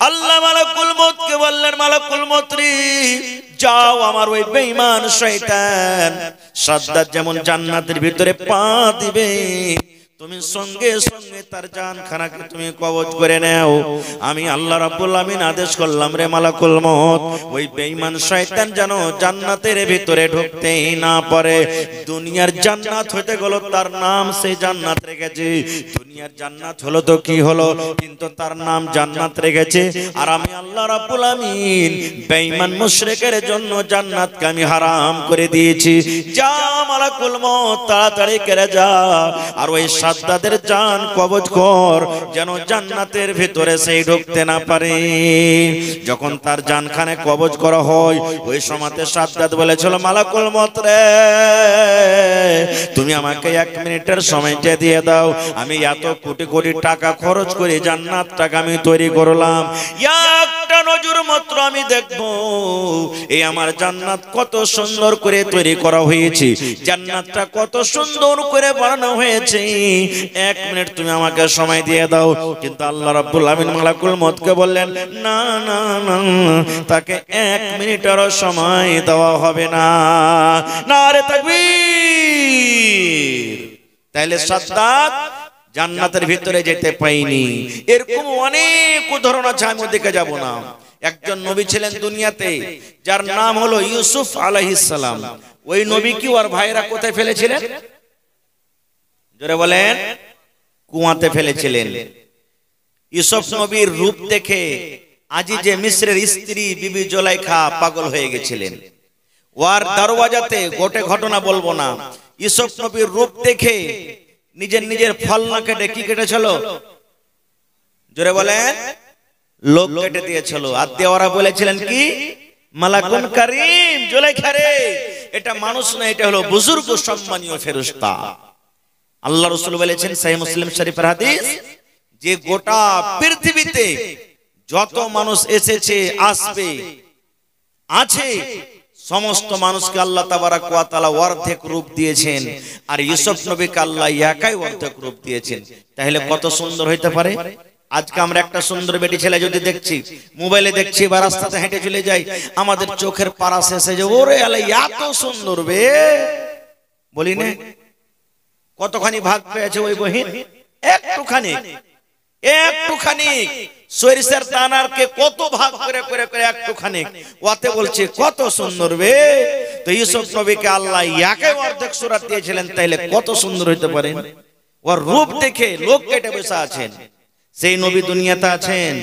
আল্লাহ মালাকুল মউতকে বললেন, মালাকুল মউত রে যাও, আমার ওই বেঈমান শয়তান সাদ্দাত যেমন জান্নাতের ভিতরে পা দিবে তুমি সঙ্গে সঙ্গে তার জানখানাকে তুমি কবজ করে নাও। আমি আল্লাহ রাব্বুল আমিন আদেশ করলাম রে মালাকুল মউত, ওই বেঈমান শয়তান যেন জান্নাতের ভিতরে ঢুকতেই না পারে। দুনিয়ার জান্নাত হতে গেল তার নাম সেই জান্নাত রেখেছে, দুনিয়ার জান্নাত হলো তো কি হলো, কিন্তু তার নাম জান্নাত রেখেছে। আর আমি আল্লাহ রাব্বুল আমিন বেঈমান মুশরিকের জন্য জান্নাতকে আমি হারাম করে দিয়েছি। যা মালাকুল মউত তাড়াতাড়ি করে যা, আর ওই সাদ্দাতের জান কবজ কর যেন জান্নাতের ভিতরে সেই ঢুকতে না পারে। যখন তার জানখানে কবজ করা হয়, ওই সময়তে সাদ্দাত বলেছিল, মালাকুল মউত রে তুমি আমাকে 1 মিনিটের সময়টা দিয়ে দাও, আমি এত কোটি কোটি টাকা খরচ করে জান্নাতটাকে আমি তৈরি করলাম, একটা নজর মাত্র আমি দেখব এই আমার জান্নাত কত সুন্দর করে তৈরি করা হয়েছে, জান্নাতটা কত সুন্দর করে বানানো হয়েছে, 1 মিনিট তুমি আমাকে সময় দিয়ে দাও। কিন্তু আল্লাহ রাব্বুল আমিন মালাকুল মউতকে বললেন, না না না, তাকে 1 মিনিটেরও সময় দেওয়া হবে না। নারে তাকবীর। তাহলে সাদ্দাত জান্নাতের ভিতরে যেতে পাইনি। এরকম অনেক উদাহরণ আছে, আমি ওদিকে যাব না। একজন নবী ছিলেন দুনিয়াতে, যার নাম হলো ইউসুফ আলাইহিস সালাম। ওই নবী কি ওর ভাইরা কোথায় ফেলেছিলেন? জোরে বলেন। কুয়াতে ফেলেছিলেন। ইউসুফ নবীর রূপ দেখে আজিজে মিসরের স্ত্রী বিবি জুলাইখা পাগল হয়ে গেছিলেন। ওয়ার দরওয়াজাতে গোটে ঘটনা বলবো না, ইউসুফ নবীর রূপ দেখে নিজের ফল না কেটে কি কেটেছিল? জোরে বলেন। লোক কেটে দিয়েছিল। আর দেওয়ারা বলেছিলেন কি? মালাকুন কারীম, জুলাইখা রে এটা মানুষ না, এটা হলো বুজুর্গ সম্মানীয় ফেরেশতা। আল্লাহ রাসূল বলেছেন সহিহ মুসলিম শরীফের হাদিস, যে গোটা পৃথিবীতে যত মানুষ এসেছে আসবে আছে, সমস্ত মানুষকে আল্লাহ তাবারাক ওয়া তাআলা অর্ধেক রূপ দিয়েছেন, আর ইউসুফ নবীকে আল্লাহ একাই অর্ধেক রূপ দিয়েছেন। তাহলে কত সুন্দর হইতে পারে। আজকে আমরা একটা সুন্দর বেটি ছেলে যদি দেখছি, মোবাইলে দেখছি বা রাস্তাতে হেঁটে চলে যাই, আমাদের চোখের পারা শেষে যে ওরে আল্লাহ এত সুন্দর বে, বলি না? কতখানি ভাগ পেয়েছে ওই বহিন? একটুখানি সরিষার দানারকে কত ভাগ করে করে করে একটুখানি, ওতে বলছে কত সুন্দর বে। তো ইউসুফ নবীকে আল্লাহ একাই অর্ধেক সূরা দিয়েছিলেন, তাইলে কত সুন্দর হইতে পারেন। ওর রূপ দেখে লোক কেটে বসে আছেন। সেই নবী দুনিয়াতে আছেন।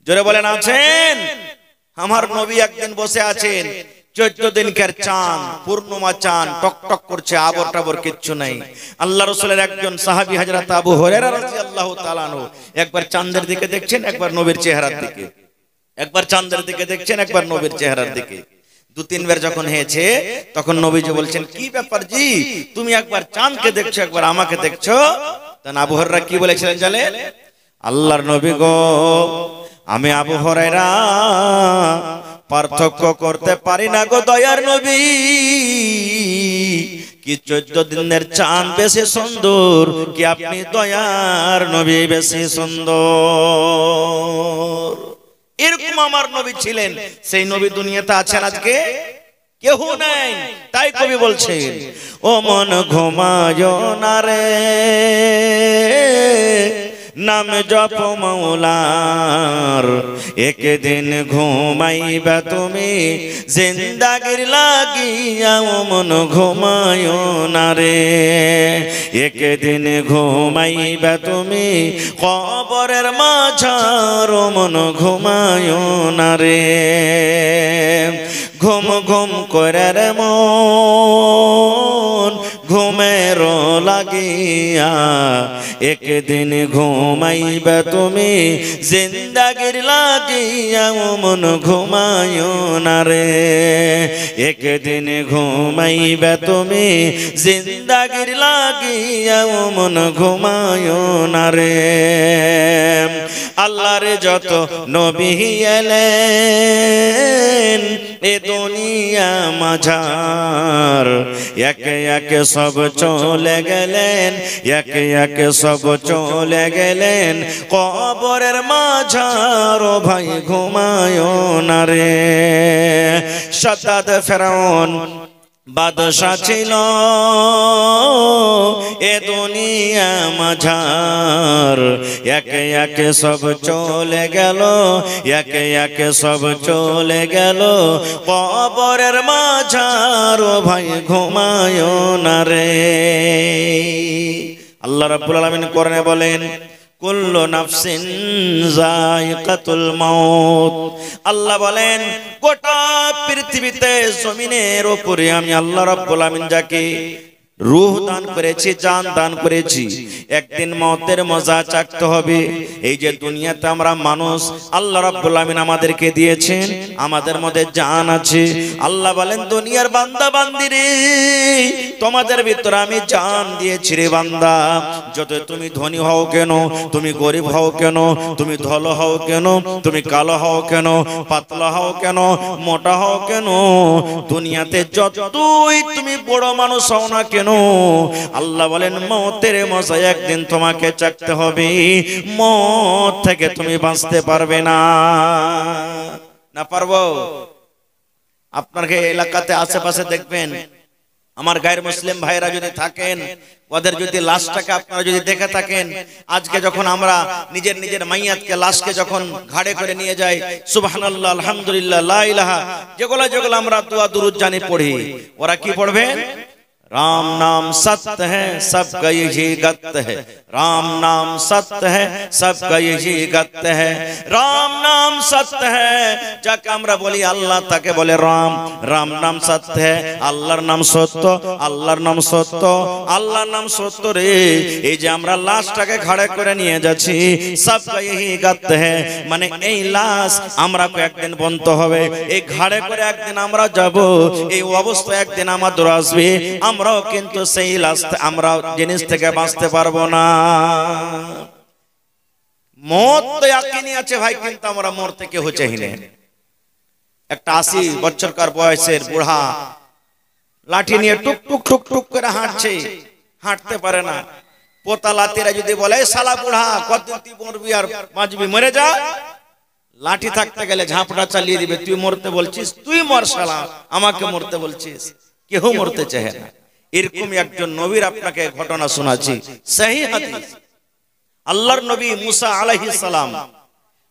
জোরে বলেন আছেন। আমার নবী একদিন বসে আছেন, 14 দিনকার চাঁদ, পূর্ণিমা চাঁদ টকটক করছে, আবর টাবর কিচ্ছু নাই। আল্লাহ রাসূলের একজন সাহাবী হযরত আবু হুরায়রা রাদিয়াল্লাহু তাআলা আনহু একবার চাঁদের দিকে দেখছেন, একবার নবীর চেহারার দিকে, একবার চাঁদের দিকে দেখছেন, একবার নবীর চেহারার দিকে। 2-3 বার যখন হয়েছে তখন নবীজি বলছেন, কি ব্যাপার জি, তুমি একবার চাঁদকে দেখছো, একবার আমাকে দেখছো? তখন আবু হুরায়রা কি বলেছিলেন জানেন? আল্লাহর নবী গো, আমি আবু হুরায়রা পার্থক্য করতে পারি না গো দয়ার নবী, কি 14 দিনের চাঁদ বেশি সুন্দর, কি আপনি দয়ার নবী বেশি সুন্দর। এরকম আমার নবী ছিলেন, সেই নবী দুনিয়াতে আছেন আজকে? কেউ নাই। তাই কবি বলছেন, ও মন ঘুমায় না রে, নাম জপ মৌলার, একদিন ঘুমাইবা তুমি জিন্দাগির লাগিয়া, ও মন ঘুমায় না রে, একদিন ঘুমাইবা তুমি কবরের মাঝার, ও মন ঘুমায় না রে। ঘুম ঘুম করে রে মন ঘুমের লাগিয়া, একদিন ঘুমাইবা তুমি জিন্দাগির লাগিয়া, ও মন ঘুমায় না রে, একদিন ঘুমাইবা তুমি জিন্দাগির লাগিয়া, ও মন ঘুমায় না রে। আল্লাহর যত নবী এলেন এ দুনিয়া মাঝার, একে একে সব চলে গেলেন, একে একে সব চলে গেলেন কবরের মাঝার, ও ভাই ঘুমায় না রে। সাদ্দাত ফেরাউন বাদশা ছিল এ দুনিয়া মাঝার, একে একে সব চলে গেল, একে একে সব চলে গেল কবরের মাঝার, ও ভাই ঘুমায় না রে। আল্লাহ রাব্বুল আলামিন কোরআনে বলেন, কুল্লু নাফসিন যায়িকাতুল মাউত। আল্লাহ বলেন, গোটা পৃথিবীতে জমিনের উপরে আমি আল্লাহ রাব্বুল আলামিন যাকে রূহ দান করেছি, জান দান করেছি, একদিন মওতের মজা চাকতে হবে। এই যে দুনিয়াতে আমরা মানুষ, আল্লাহ রাব্বুল আমিন আমাদেরকে দিয়েছেন, আমাদের মধ্যে জান আছে। আল্লাহ বলেন, দুনিয়ার বান্দা বান্দি রে, তোমাদের ভিতরে আমি জান দিয়েছি রে বান্দা। যত তুমি ধনী হও কেন, তুমি গরিব হও কেন, তুমি ধলো হও কেন, তুমি কালো হও কেন, পাতলা হও কেন, মোটা হও কেন, দুনিয়াতে যতই তুমি বড় মানুষ হও না কেন, আল্লাহ বলেন মওতের মজা একদিন তোমাকে চাকতে হবে, মওত থেকে তুমি বাঁচতে পারবে না। না পারবো? আপনার এলাকাতে আশেপাশে দেখবেন, আমার গায়ের মুসলিম ভাইরা যদি থাকেন, ওদের যদি লাশটাকে আপনারা যদি দেখে থাকেন, আজকে যখন আমরা নিজের নিজের মাইয়াতকে লাশকে যখন ঘাড়ে করে নিয়ে যাই, সুবহানাল্লাহ, আলহামদুলিল্লাহ, লা ইলাহা, যেগুলো যেগুলো আমরা দুআ দুরুদ জানি পড়ি, ওরা কি পড়বে? राम नाम सत्य है सबका यही गत्य है, राम नाम सत्य है सबका यही गत्य है, राम नाम सत्य है। যাকে আমরা বলি আল্লাহ, তাকে বলে রাম। রাম নাম সত্য है, আল্লাহর নাম সত্য, আল্লাহর নাম সত্য, আল্লাহর নাম সত্য রে। এই যে আমরা লাশটাকে ঘাড়ে করে নিয়ে যাচ্ছি, सबका यही गत्य है, মানে এই লাশ আমরা একদিন বন্ধ হবে, এই ঘাড়ে করে একদিন আমরা যাব, এই অবস্থা একদিন আমাদের আসবে। আমরাও কিন্তু সেই আমরা জিনিস থেকে বাঁচতে পারবো না। মত তো ইয়াকিনি আছে ভাই, কিন্তু আমরা মরতে কেউ চাই না। একটা 80 বছরকার বয়সের বুড়া লাঠি নিয়ে টুক টুক টুক টুক করে হাঁটছে, হাঁটতে পারে না। পোতা লাতিরা যদি বলে, শালা বুড়া কতদিন তুই মরবি আর বাঁচবি, মরে যা, লাঠি থাকতে গেলে ঝাঁপটা চালিয়ে দিবে। তুই মরতে বলছিস, তুই মর শালা, আমাকে মরতে বলছিস। কেউ মরতে চায় না। এরকম একজন নবীর আপনাকে ঘটনা শোনাচ্ছি, সহিহ হাদিস। আল্লাহর নবী মুসা আলাইহিস সালাম,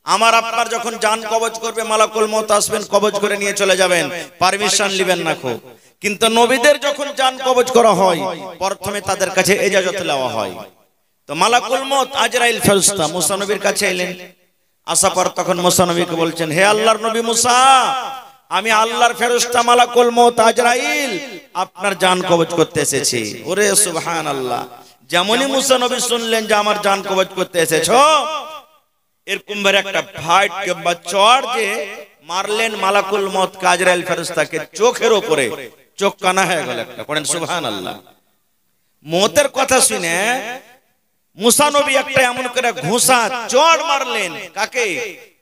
আমার আপনার যখন জান কবজ করবে, মালাকুল মউত আসবেন, কবজ করে নিয়ে চলে যাবেন, পারমিশন নেবেন না খো। কিন্তু নবীদের যখন জান কবজ করা হয়, প্রথমে তাদের কাছে ইজাজত নেওয়া হয়। তো মালাকুল মউত আজরাইল ফেরেশতা মুসা নবীর কাছে এলেন। আসার পর তখন মুসা নবীকে বলছেন, হে আল্লাহর নবী মুসা, আমি আল্লাহর ফেরেশতা মালাকুল মউত আজরাইল আপনার জান কবজ করতে এসেছি। ওরে সুবহানাল্লাহ, যেমনই মুসা নবী শুনলেন যে আমার জান কবজ করতে এসেছো, এরকম ভাবে একটা ফাইট কিংবা চড় যে মারলেন মালাকুল মউত আজরাইল ফেরেশতাকে, চোখের উপরে চোখ কানা হয়ে গেল একটা। পড়েন সুবহানাল্লাহ। মউতের কথা শুনে মুসা নবী একটা এমন করে ঘুষা চড় মারলেন, কাকে?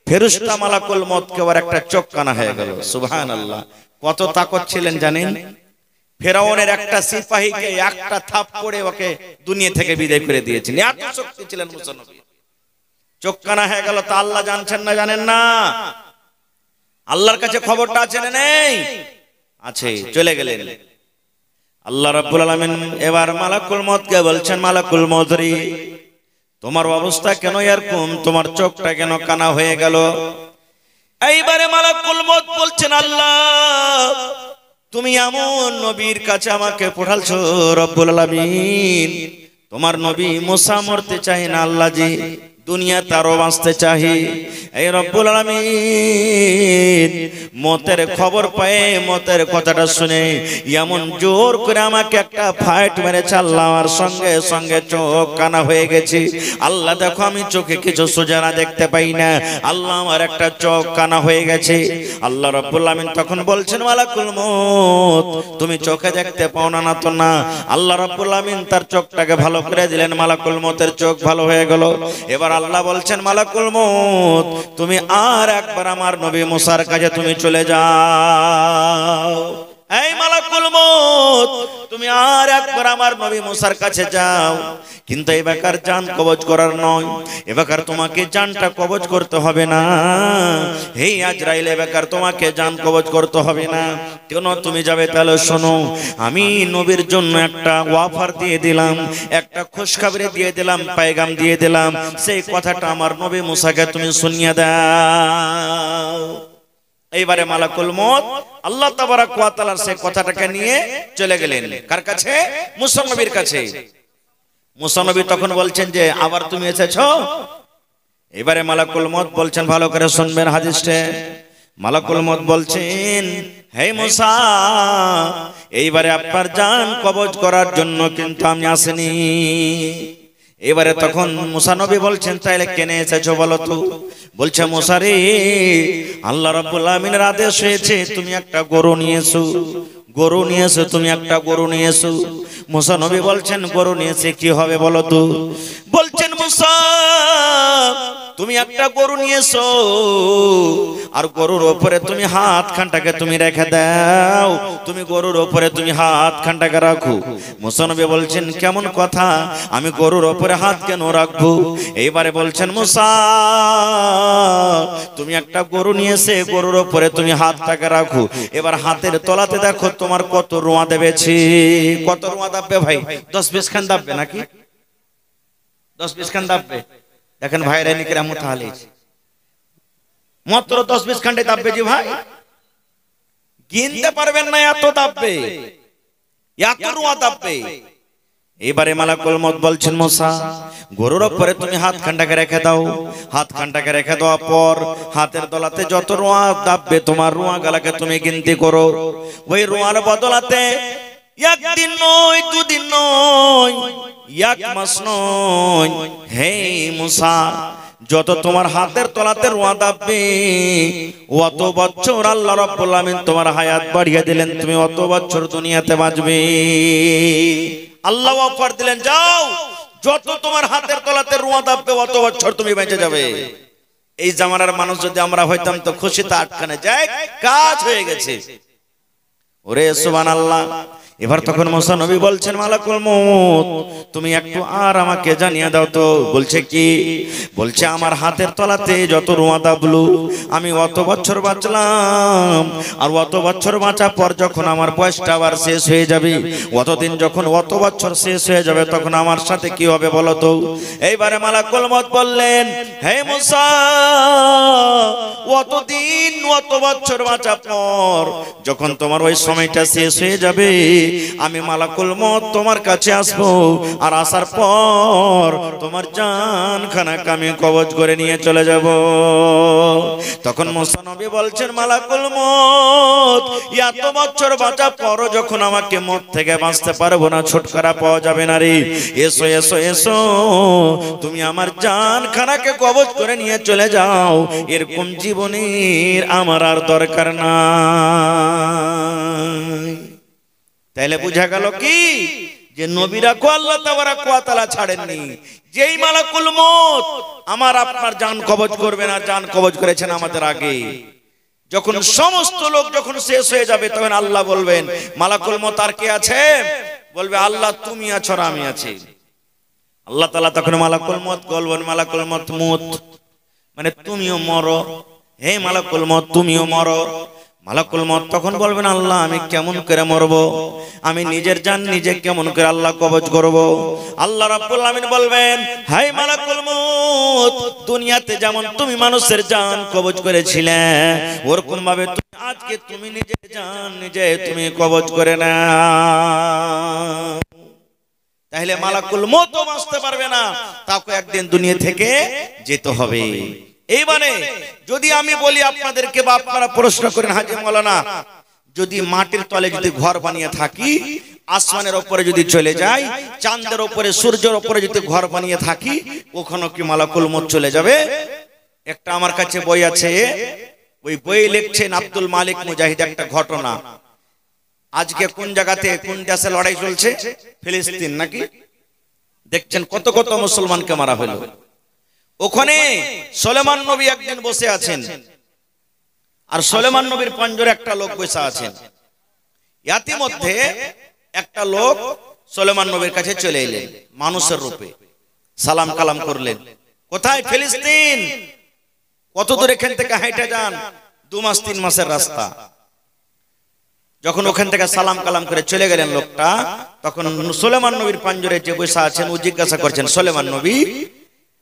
ফেরেশতা মালাকুল মউতকে, আর একটা চোখ কানা হয়ে গেল। সুবহানাল্লাহ। কত তাকত ছিলেন জানেন? ফেরাউনের একটা সিপাহীকে একটা থাপ্পড়ে ওকে দুনিয়া থেকে বিদায় করে দিয়েছেন, এত শক্তি ছিলেন মুসা নবী। চোখ কানা হয়ে গেল, তা আল্লাহ জানছেন না জানেন না? আল্লাহর কাছে খবরটা আছে না নেই? আছে। চলে গেলেন আল্লাহ রাব্বুল আলামিন। এবার মালাকুল মউতকে বলছেন, মালাকুল মউত রে, তোমার অবস্থা কেন এরকম? তোমার চোখটা কেন কানা হয়ে গেল? এইবারে মালাকুল মউত বলছেন, আল্লাহ তুমি এমন নবীর কাছে আমাকে পাঠালছো রব্বুল আলামিন, তোমার নবী মুসা মরতে চায় না আল্লাহ জি, দুনিয়া তারও বাঁচতে চাহি। এই রব্বুল আলামিন মতের খবর পায়ে, মতের কথাটা শুনে এমন জোর করে আমাকে একটা ফাইট মেরেছে আল্লাহ, আমার সঙ্গে সঙ্গে চোখ কানা হয়ে গেছে। আল্লাহ দেখো আমি চোখে কিছু সোজানা দেখতে পাই না, আল্লাহ আমার একটা চোখ কানা হয়ে গেছে। আল্লাহ রব্বুল আলামিন তখন বলছেন, মালাকুল মউত তুমি চোখে দেখতে পাও না? না তো না। আল্লাহ রব্বুল আলামিন তার চোখটাকে ভালো করে দিলেন, মালাকুল মউতের চোখ ভালো হয়ে গেল। এবার আল্লাহ বলছেন, মালাকুল মউত তুমি আর একবার আমার নবী মুসার কাছে তুমি চলে যাও। এই মালাকুল মউত তুমি আর একবার আমার নবী মুসার কাছে যাও, কিন্তু এই বেকার জান কবজ করার নয়, এ বেকার তোমাকে জানটা কবজ করতে হবে না। হে আজরাইল, এ বেকার তোমাকে জান কবজ করতে হবে না। কেন তুমি যাবে? তাহলে শোনো, আমি নবীর জন্য একটা ওয়াফার দিয়ে দিলাম, একটা খুশখবরি দিয়ে দিলাম, পায়গাম দিয়ে দিলাম, সেই কথাটা আমার নবী মুসাকে তুমি শুনিয়ে দাও। এইবারে মালাকুল মউত আল্লাহ তাবারাক ওয়া তাআলার সেই কথাটাকে নিয়ে চলে গেলেন কার কাছে? মুসা নবীর কাছে। মুসা নবী তখন বলছেন যে আবার তুমি এসেছো? এবারে মালাকুল মউত বলছেন, ভালো করে শুনবেন হাদিসটা। মালাকুল মউত বলছেন, হে মুসা, এইবারে আপনার জান কবজ করার জন্য কিন্তু আমি আসিনি। এবারে তখন মুসা নবী বলছেন, তাইলে কেন এসেছো বলো তো? বলছে, মুসা রে, আল্লাহ রাব্বুল আলামিনের আদেশ হয়েছে তুমি একটা গরু নিয়ে এসো, গরু নিয়ে এসো, তুমি একটা গরু নিয়ে এসো। মুসা নবী বলছেন, গরু নিয়ে এসে কি হবে বলো তো? বলছেন, মুসা তুমি একটা গরু নিয়ে এসো, আর গরুর উপরে তুমি হাত খানটাকে তুমি রেখে দাও, তুমি গরুর উপরে তুমি হাত খানটাকে রাখো। মুসা নবী বলছেন, কেমন কথা, আমি গরুর উপরে হাত কেন রাখবো? এইবারে বলছেন, মুসা তুমি একটা গরু নিয়ে এসে গরুর উপরে তুমি হাতটাকে রাখো, এবার হাতের তলাতে দেখো তোমার কত রোঁয়া দেবেছে। কত রোঁয়া দাববে ভাই? 10-20 খান দাববে নাকি? 10-20 খান দাববে। দেখেন ভাইরা নিকের এমন তাহলে মাত্র 10-20 খান্ডে দাববে জি ভাই, গিনতে পারবেন না, এত দাববে, এত রোঁয়া দাববে। এবারে মালাকুল মউত বলছেন, মুসা গরুর উপরে তুমি হাত খানটাকে রেখে দাও, হাত খানটাকে রেখে দেওয়ার পর হাতের তলাতে যত রোঁয়া দাববে তোমার রোঁয়া গালাকে তুমি গিনতি করো। ওই রোঁয়ার বদলাতে একদিন নয়, দুদিন নয়, এক মাস নয়, হে মুসা যত তোমার হাতের তলাতে রোঁয়া দাববে অত বছর আল্লাহ রাব্বুল আলামিন তোমার হায়াত বাড়িয়ে দিলেন, তুমি অত বছর দুনিয়াতে বাঁচবে। আল্লাহ অফার দিলেন, যাও যত তোমার হাতের তলাতে রোঁয়া দাববে অত বছর তুমি বেঁচে যাবে। এই জামানার মানুষ যদি আমরা হইতাম তো খুশিতে আটকানে যায়, কাজ হয়ে গেছে। ওরে সুবহানাল্লাহ। এবার তখন মুসা নবী বলছেন, মালাকুল মউত তুমি একটু আর আমাকে জানিয়ে দাও তো। বলছে কি? বলছে, আমার হাতের তলাতে যত রোঁয়া দাবলো আমি অত বছর বাঁচলাম, আর অত বছর বাঁচার পর যখন আমার বয়সটা আবার শেষ হয়ে যাবে, অতদিন যখন অত বছর শেষ হয়ে যাবে তখন আমার সাথে কি হবে বলো তো? এইবারে মালাকুল মউত বললেন, হে মুসা অতদিন অত বছর বাঁচার পর যখন তোমার ওই সময়টা শেষ হয়ে যাবে আমি মালাকুল মউত তোমার কাছে আসবো, আর আসার পর তোমার জানখানাকে আমি কবজ করে নিয়ে চলে যাব। তখন মুসা নবী বলছেন, মালাকুল মউত এত বছর বাঁচা পরও যখন আমাকে মত থেকে বাঁচতে পারবো না, ছুটকারা পাওয়া যাবে না রে, এসো এসো এসো, তুমি আমার জানখানাকে কবজ করে নিয়ে চলে যাও। এরকম জীবনের আমার আর দরকার নাই। তাইলে বুঝা গেল কি যে নবীরা কো আল্লাহ তাবারাক ওয়া তাআলা ছাড়েননি। যেই মালাকুল মউত আমার আপনার জান কবজ করবেন, আর জান কবজ করেছেন আমাদের আগে। যখন সমস্ত লোক যখন শেষ হয়ে যাবে, তখন আল্লাহ বলবেন, মালাকুল মউত আর কে আছে? বলবে, আল্লাহ তুমি আছো আর আমি আছি। আল্লাহ তাআলা তখন মালাকুল মউত বলবেন, মালাকুল মউত মুত, মানে তুমিও মরো, হে মালাকুল মউত তুমিও মরো। মালাকুল মউত তখন বলবেন, আল্লাহ আমি কেমন করে মরবো, আমি নিজের জান নিজে কেমন করে আল্লাহ কবজ করব? আল্লাহ রাব্বুল আমিন বলবেন, হে মালাকুল মউত, দুনিয়াতে যেমন তুমি মানুষের জান কবজ করেছিলে, ওরকম ভাবে আজকে তুমি নিজের জান নিজে তুমি কবজ করে নাও। তাহলে মালাকুল মউত বাঁচতে পারবে না, তাকে একদিন দুনিয়া থেকে যেতে হবে। এইবারে যদি আমি বলি আপনাদেরকে, বা আপনারা প্রশ্ন করেন, হাজী মাওলানা যদি মাটির তলে যদি ঘর বানিয়ে থাকি, আসমানের উপরে যদি চলে যাই, চাঁদের উপরে সূর্যের উপরে যদি ঘর বানিয়ে থাকি, ওখানে কি মালাকুল মউত চলে যাবে? একটা আমার কাছে বই আছে, ওই বই লিখছেন আব্দুল মালিক মুজাহিদ একটা ঘটনা। আজকে কোন জায়গাতে কোন দেশে লড়াই চলছে? ফিলিস্তিন নাকি? দেখছেন কত কত মুসলমানকে মারা হলো। ওখানে সুলেমান নবী একদিন বসে আছেন, আর সুলেমান নবীর পাঞ্জরে একটা লোক বসে আছেন। ইতিমধ্যে একটা লোক সুলেমান নবীর কাছে চলে এলেন মানুষের রূপে, সালাম কালাম করলেন। কোথায়? ফিলিস্তিন। কত দূর এখান থেকে হেঁটে যান? 2 মাস 3 মাসের রাস্তা। যখন ওখান থেকে সালাম কালাম করে চলে গেলেন লোকটা, তখন সুলেমান নবীর পাঞ্জরে যে বসে আছেন ও জিজ্ঞাসা করছেন, সুলেমান নবী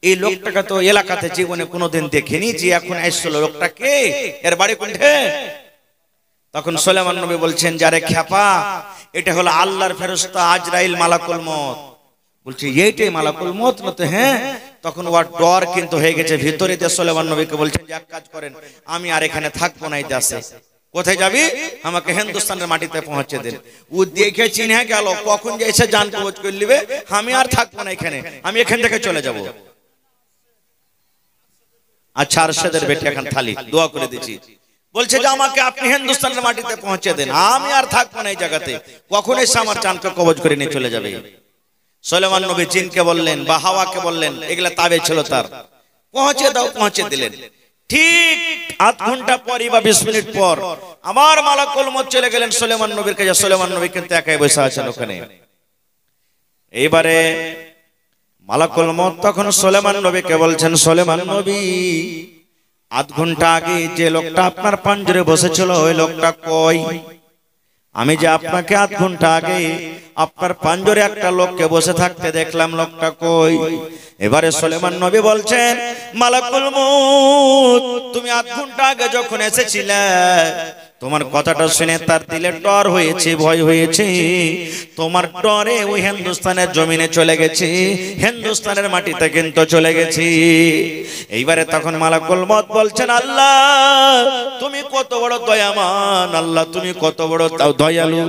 এই লোকটাকে তো এলাকাতে জীবনে কোনোদিন দেখিনি, যে এখন আসছিল লোকটা কে, এর বাড়ি কোনঠে? তখন সুলেমান নবী বলছেন, যারে খ্যাপা, এটা হলো আল্লাহর ফেরেশতা আজরাইল মালাকুল মউত। বলছে এইটাই মালাকুল মউত না? তো হ্যাঁ। তখন ওর ডর কিন্তু হয়ে গেছে ভিতরে। দিয়ে সুলেমান নবীকে বলছেন, এক কাজ করেন, আমি আর এখানে থাকবো না এই দেশে। কোথায় যাবি? আমাকে হিন্দুস্তানের মাটিতে পৌঁছে দেন। ও দেখে চিনে গেল কখন যে এসে জান কবজ করে নিবে, আমি আর থাকবো না এখানে, আমি এখান থেকে চলে যাব। আচ্ছা, আরশাদের বেটি এখন থালি দোয়া করে দিচ্ছি, বলছে যে আমাকে আপনি হিন্দুস্তানের মাটিতে পৌঁছে দেন, আমি আর থাকবো না এই জায়গাতে, কখন এসে আমার জানকে কবজ করে নিয়ে চলে যাবে। সুলেমান নবী জিনকে বললেন বা হাওয়াকে বললেন, এগুলা তাবে ছিল তার, পৌঁছে দাও, পৌঁছে দিলেন। ঠিক আধ ঘন্টা পর বা 20 মিনিট পর আমার মালাকুল মউত চলে গেলেন সুলেমান নবীর কাছে। সুলেমান নবী কিন্তু একাই বসে আছেন ওখানে। এইবারে মালাকুল মউত তখন সুলেমান নবীকে বলছেন, সুলেমান নবী আধ ঘন্টা আগে যে লোকটা আপনার পাঞ্জরে বসেছিল ওই লোকটা কই? আমি যে আপনাকে আধ ঘন্টা আগে আপনার পাঞ্জরে একটা লোককে বসে থাকতে দেখলাম, লোকটা কই? এবারে সুলেমান নবী বলছেন, মালাকুল মউত তুমি আধ ঘন্টা আগে যখন এসেছিলে, তোমার কথাটা শুনে তার দিলে ডর হয়েছে, ভয় হয়েছে। তোমার ডরে ওই হিন্দুস্তানের জমিনে চলে গেছি, হিন্দুস্তানের মাটিতে কিন্তু চলে গেছি। এইবারে তখন মালাকুল মউত বলছেন, আল্লাহ তুমি কত বড় দয়াবান, আল্লাহ তুমি কত বড় দয়ালু,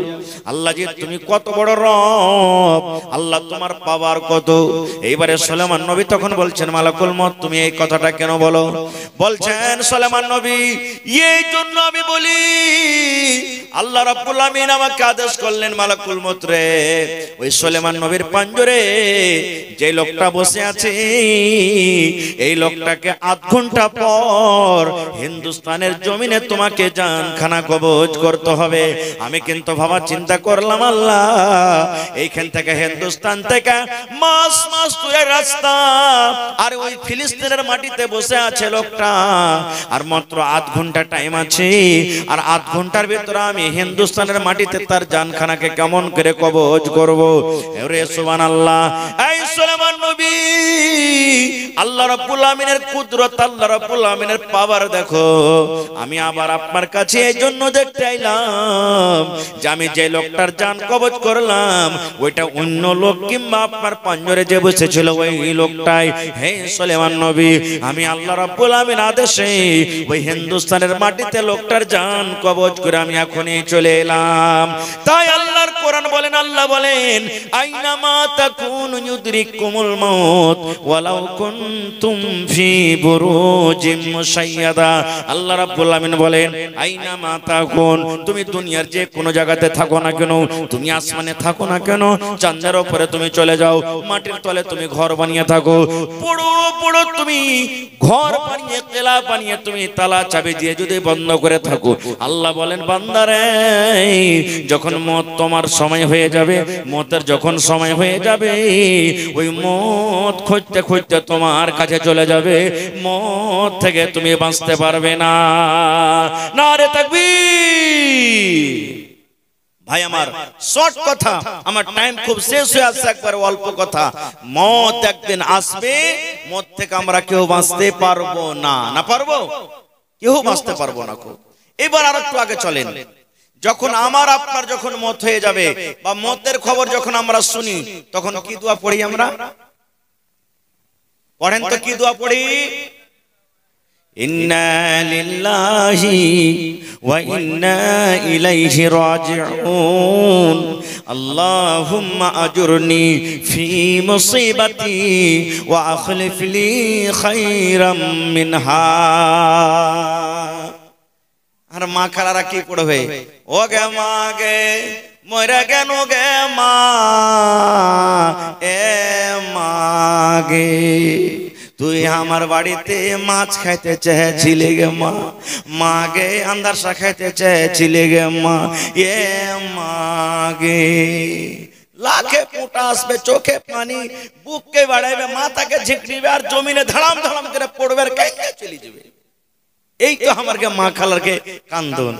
আল্লাহ জি তুমি কত বড় রব, আল্লাহ তোমার পাওয়ার কত। এইবারে সুলেমান নবী তখন বলছেন, মালাকুল মউত তুমি এই কথাটা কেন বলো? বলছেন সুলেমান নবী, এই জন্য আমি বলি, আল্লাহ রাব্বুল আমিন আমাকে আদেশ করলেন, মালাকুল মউত রে, ওই সুলেমান নবীর পাঞ্জরে যে লোকটা বসে আছে, এই লোকটাকে আধ ঘন্টা পর হিন্দুস্তানের জমিনে তোমাকে জানখানা কবজ করতে হবে। আমি কিন্তু ভাবা চিন্তা করলাম, আল্লাহ এইখান থেকে হিন্দুস্তান থেকে মাস মাস দূরের রাস্তা, আর ওই ফিলিস্তিনের মাটিতে বসে আছে লোকটা, আর মাত্র আধ ঘন্টা টাইম আছে, আর আধ ঘন্টার ভিতরে আমি হিন্দুস্তানের মাটিতে তার জানখানাকে কেমন করে কবজ করব। ওরে সুবহানাল্লাহ। এই সুলাইমান নবী আল্লাহ রাব্বুল আমিনের কুদরত, আল্লাহ রাব্বুল আমিনের পাওয়ার দেখো। আমি আবার আপনার কাছে এই জন্য দেখতে আইলাম যে আমি যে লোকটার জান কবজ করলাম ওইটা অন্য লোক কিংবা আপনার পাঞ্জরে যে বসেছিল ওই লোকটাই। হে সুলাইমান নবী, আমি আল্লাহ রাব্বুল আমিন আদেশে ওই হিন্দুস্তানের মাটিতে লোকটার জান কবজ করে আমি এখনই চলে এলাম। তাই আল্লাহর কোরআন বলেন, আল্লাহ বলেন আইনামা তাকুনু ইউদরিকুমুল মাউত ওয়ালাউ কুনতুম ফি বুরুজিম মুশাইয়াদা। আল্লাহ রাব্বুল আমিন বলেন আইনামা তাকুন, তুমি দুনিয়ার যে কোনো জায়গাতে থাকো না কেন, তুমি আসমানে থাকো না কেন, চাঁদের উপরে তুমি চলে যাও, মাটির তলে তুমি ঘর বানিয়ে থাকো, বড় বড় তুমি ঘর বানিয়ে কেলা বানিয়ে তুমি তালা চাবি দিয়ে যদি বন্ধ করে থাকো, আল্লাহ বলেন বান্দারে যখন মত তোমার সময় হয়ে যাবে, মতের যখন সময় হয়ে যাবে ওই মত খুঁজতে খুঁজতে তোমার কাছে চলে যাবে, মত থেকে তুমি বাঁচতে পারবে না। নারে তাকবীর। ভাই আমার শর্ট কথা, আমার টাইম খুব শেষ হয়ে আসছে, একবার অল্প কথা। মত একদিন আসবে, মত থেকে আমরা কেউ বাঁচতে পারবো না। না পারবো? কেউ বাঁচতে পারবো না। এবার আর একটু আগে চলেন। যখন আমার আপনার যখন মত হয়ে যাবে বা মতের খবর যখন আমরা শুনি তখন কি দোয়া পড়ি আমরা? পড়েন তো, কি দোয়া পড়ি? ইন্না লিল্লাহি ওয়া ইন্না ইলাইহি রাজিউন আল্লাহুম্মা আজুরনি ফি মুসিবাতি ওয়া আখলিফ লি খায়রাম মিনহা। আর মা খালারা কি পড়বে? ও গে মা গে মরে কেন গে মা, এ মা গে তুই আমার বাড়িতে মাছ খাইতে চেয়েছিলে গে মা, মা গে আন্দারসা খাইতে চেয়েছিলে গে মা, এ মা গে। লাখে ফুটা আসবে, চোখে পানি, বুককে বাড়াইবে, মাথাকে ঝিঁকড়িবে আর জমিনে ধাড়াম ধাড়াম করে পড়বে আর কাইতে চলে যাবে। এই তো আমার মা খালারকে কান্দন।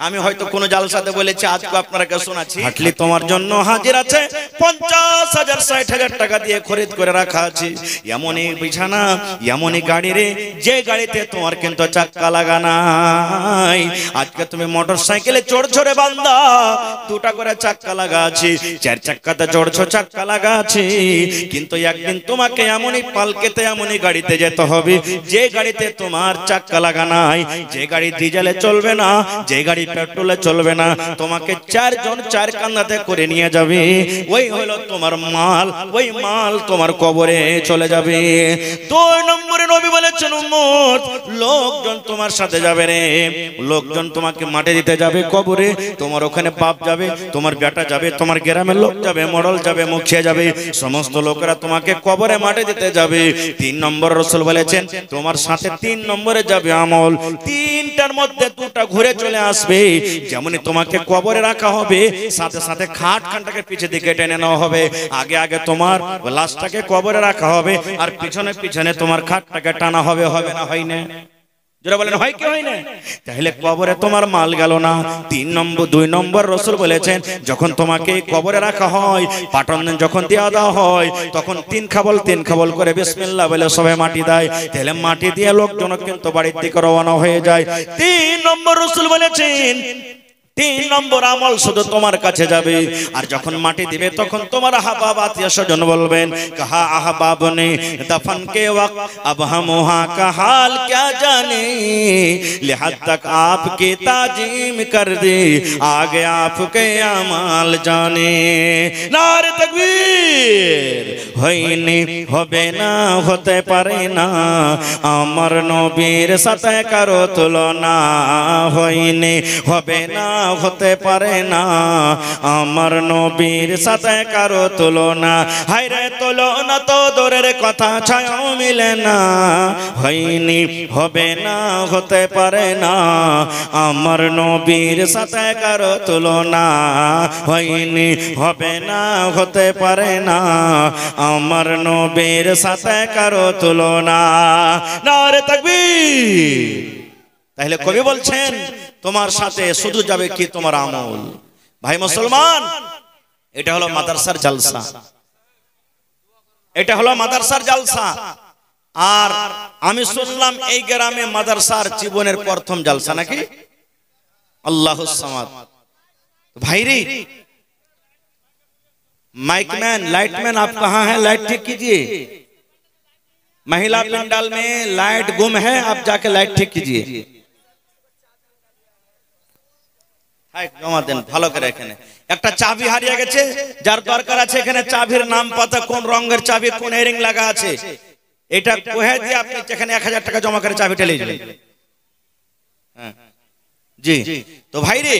আমি হয়তো কোন জালসাতে বলেছি, আজকে আপনাকে শোনাচ্ছি। হাটলি তোমার জন্য হাজির আছে, 50,000 60,000 টাকা দিয়ে খরিদ করে রাখা আছে। এমনই বিছানা, এমনই গাড়ি রে, যে গাড়িতে তোমার কিন্তু চাক্কা লাগা নাই। আজকে তুমি মোটর সাইকেলে চড়ছো রে বান্দা, দুটা করে চাক্কা লাগা আছে, 4 চাক্কাতে চড়ছো, চাক্কা লাগা আছে। কিন্তু একদিন তোমাকে এমনই পালকেতে, এমনই গাড়িতে যেতে হবে যে গাড়িতে তোমার চাক্কা লাগা নাই, যে গাড়ি ডিজেলে চলবে না, যে গাড়ি পেট্রোলে চলবে না, তোমাকে 4 জন 4 কান্দাতে করে নিয়ে যাবে। ওই হলো তোমার মাল, ওই মাল তোমার কবরে চলে যাবে। 2 নম্বরে নবী বলেছেন উম্মত, লোকজন তোমার সাথে যাবে রে, লোকজন তোমাকে মাটি দিতে যাবে কবরে। তোমার ওখানে বাপ যাবে, তোমার বেটা যাবে, তোমার গ্রামের লোক যাবে, মডল যাবে, মুখিয়া যাবে, সমস্ত লোকেরা তোমাকে কবরে মাটি দিতে যাবে। 3 নম্বর রাসূল বলেছেন তোমার সাথে 3 নম্বরে যাবে আমল, 3টার মধ্যে 2টা ঘুরে চলে আসবে। যেমনই তোমাকে কবরে রাখা হবে, সাথে সাথে খাটখানটাকে পিছে দিকে টেনে নেওয়া হবে। আগে আগে তোমার লাশটাকে কবরে রাখা হবে আর পিছনে পিছনে তোমার খাটটাকে টানা হবে। হবে না? হয় না? যারা বলেন হয় কি হয় না? তাহলে কবরে তোমার মাল গেল না। 2 নম্বর রাসূল বলেছেন যখন তোমাকে কবরে রাখা হয়, পাটন যখন দেওয়া দেওয়া হয়, তখন 3 খাবল করে বিসমিল্লাহ বলে সবাই মাটি দেয়। তাহলে মাটি দিয়ে লোকজন কিন্তু বাড়ির দিকে রওনা হয়ে যায়। 3 নম্বর রাসূল বলেছেন 3 নম্বর আমল শুধু তোমার কাছে যাবে। আর যখন মাটি দিবে তখন তোমার আহবাব আত্মীয় স্বজন বলবেন কাহা আহবাব নে দফন के वक्त अब हम वहां का हाल क्या जाने, लिहाज तक आपकी ताजीम कर दे आगे आपके अमाल जाने। नारे तकबीर। হইনি হবে না, হতে পারে না আমার নবীর সাথে কারো তুলনা, হইনি হবে না, হতে পারে না আমার নবীর সাথে কারো তুলনা। হায়রে তুলনা তো দূরের কথা, ছায়াও মিলে না। হয়নি হবে না, হতে পারে না আমার নবীর সাথে কারো তুলনা, হয়নি হবে না, হতে পারে না আমার নবীর সাথে কারো তুলনা। নারে তাকবীর। তাহলে কবি বলছেন তোমার সাথে শুধু যাবে কি তোমার আমল। ভাই মুসলমান, এটা হলো মাদ্রাসার জলসা, এটা হলো মাদ্রাসার জলসা। আর আমি শুনলাম এই গ্রামে মাদ্রাসার জীবনের প্রথম জলসা নাকি? আল্লাহুস সামাদ। भाईरी माइकमैन लाइटमैन आप कहाँ हैं? लाइट ठीक कीजिए। महिला पंडाल में लाइट गुम है, आप जाके लाइट ठीक कीजिए। ভালো করে এখানে একটা চাবি হারিয়ে গেছে, যার দরকার আছে এখানে চাবির নাম পাতা, কোন রঙের চাবি, কোন এরিং লাগা আছে, এটা কহে দিয়ে আপনি এখানে 1000 টাকা জমা করে চাবিটা নিয়ে যাবেন। হ্যাঁ জি। তো ভাইরে,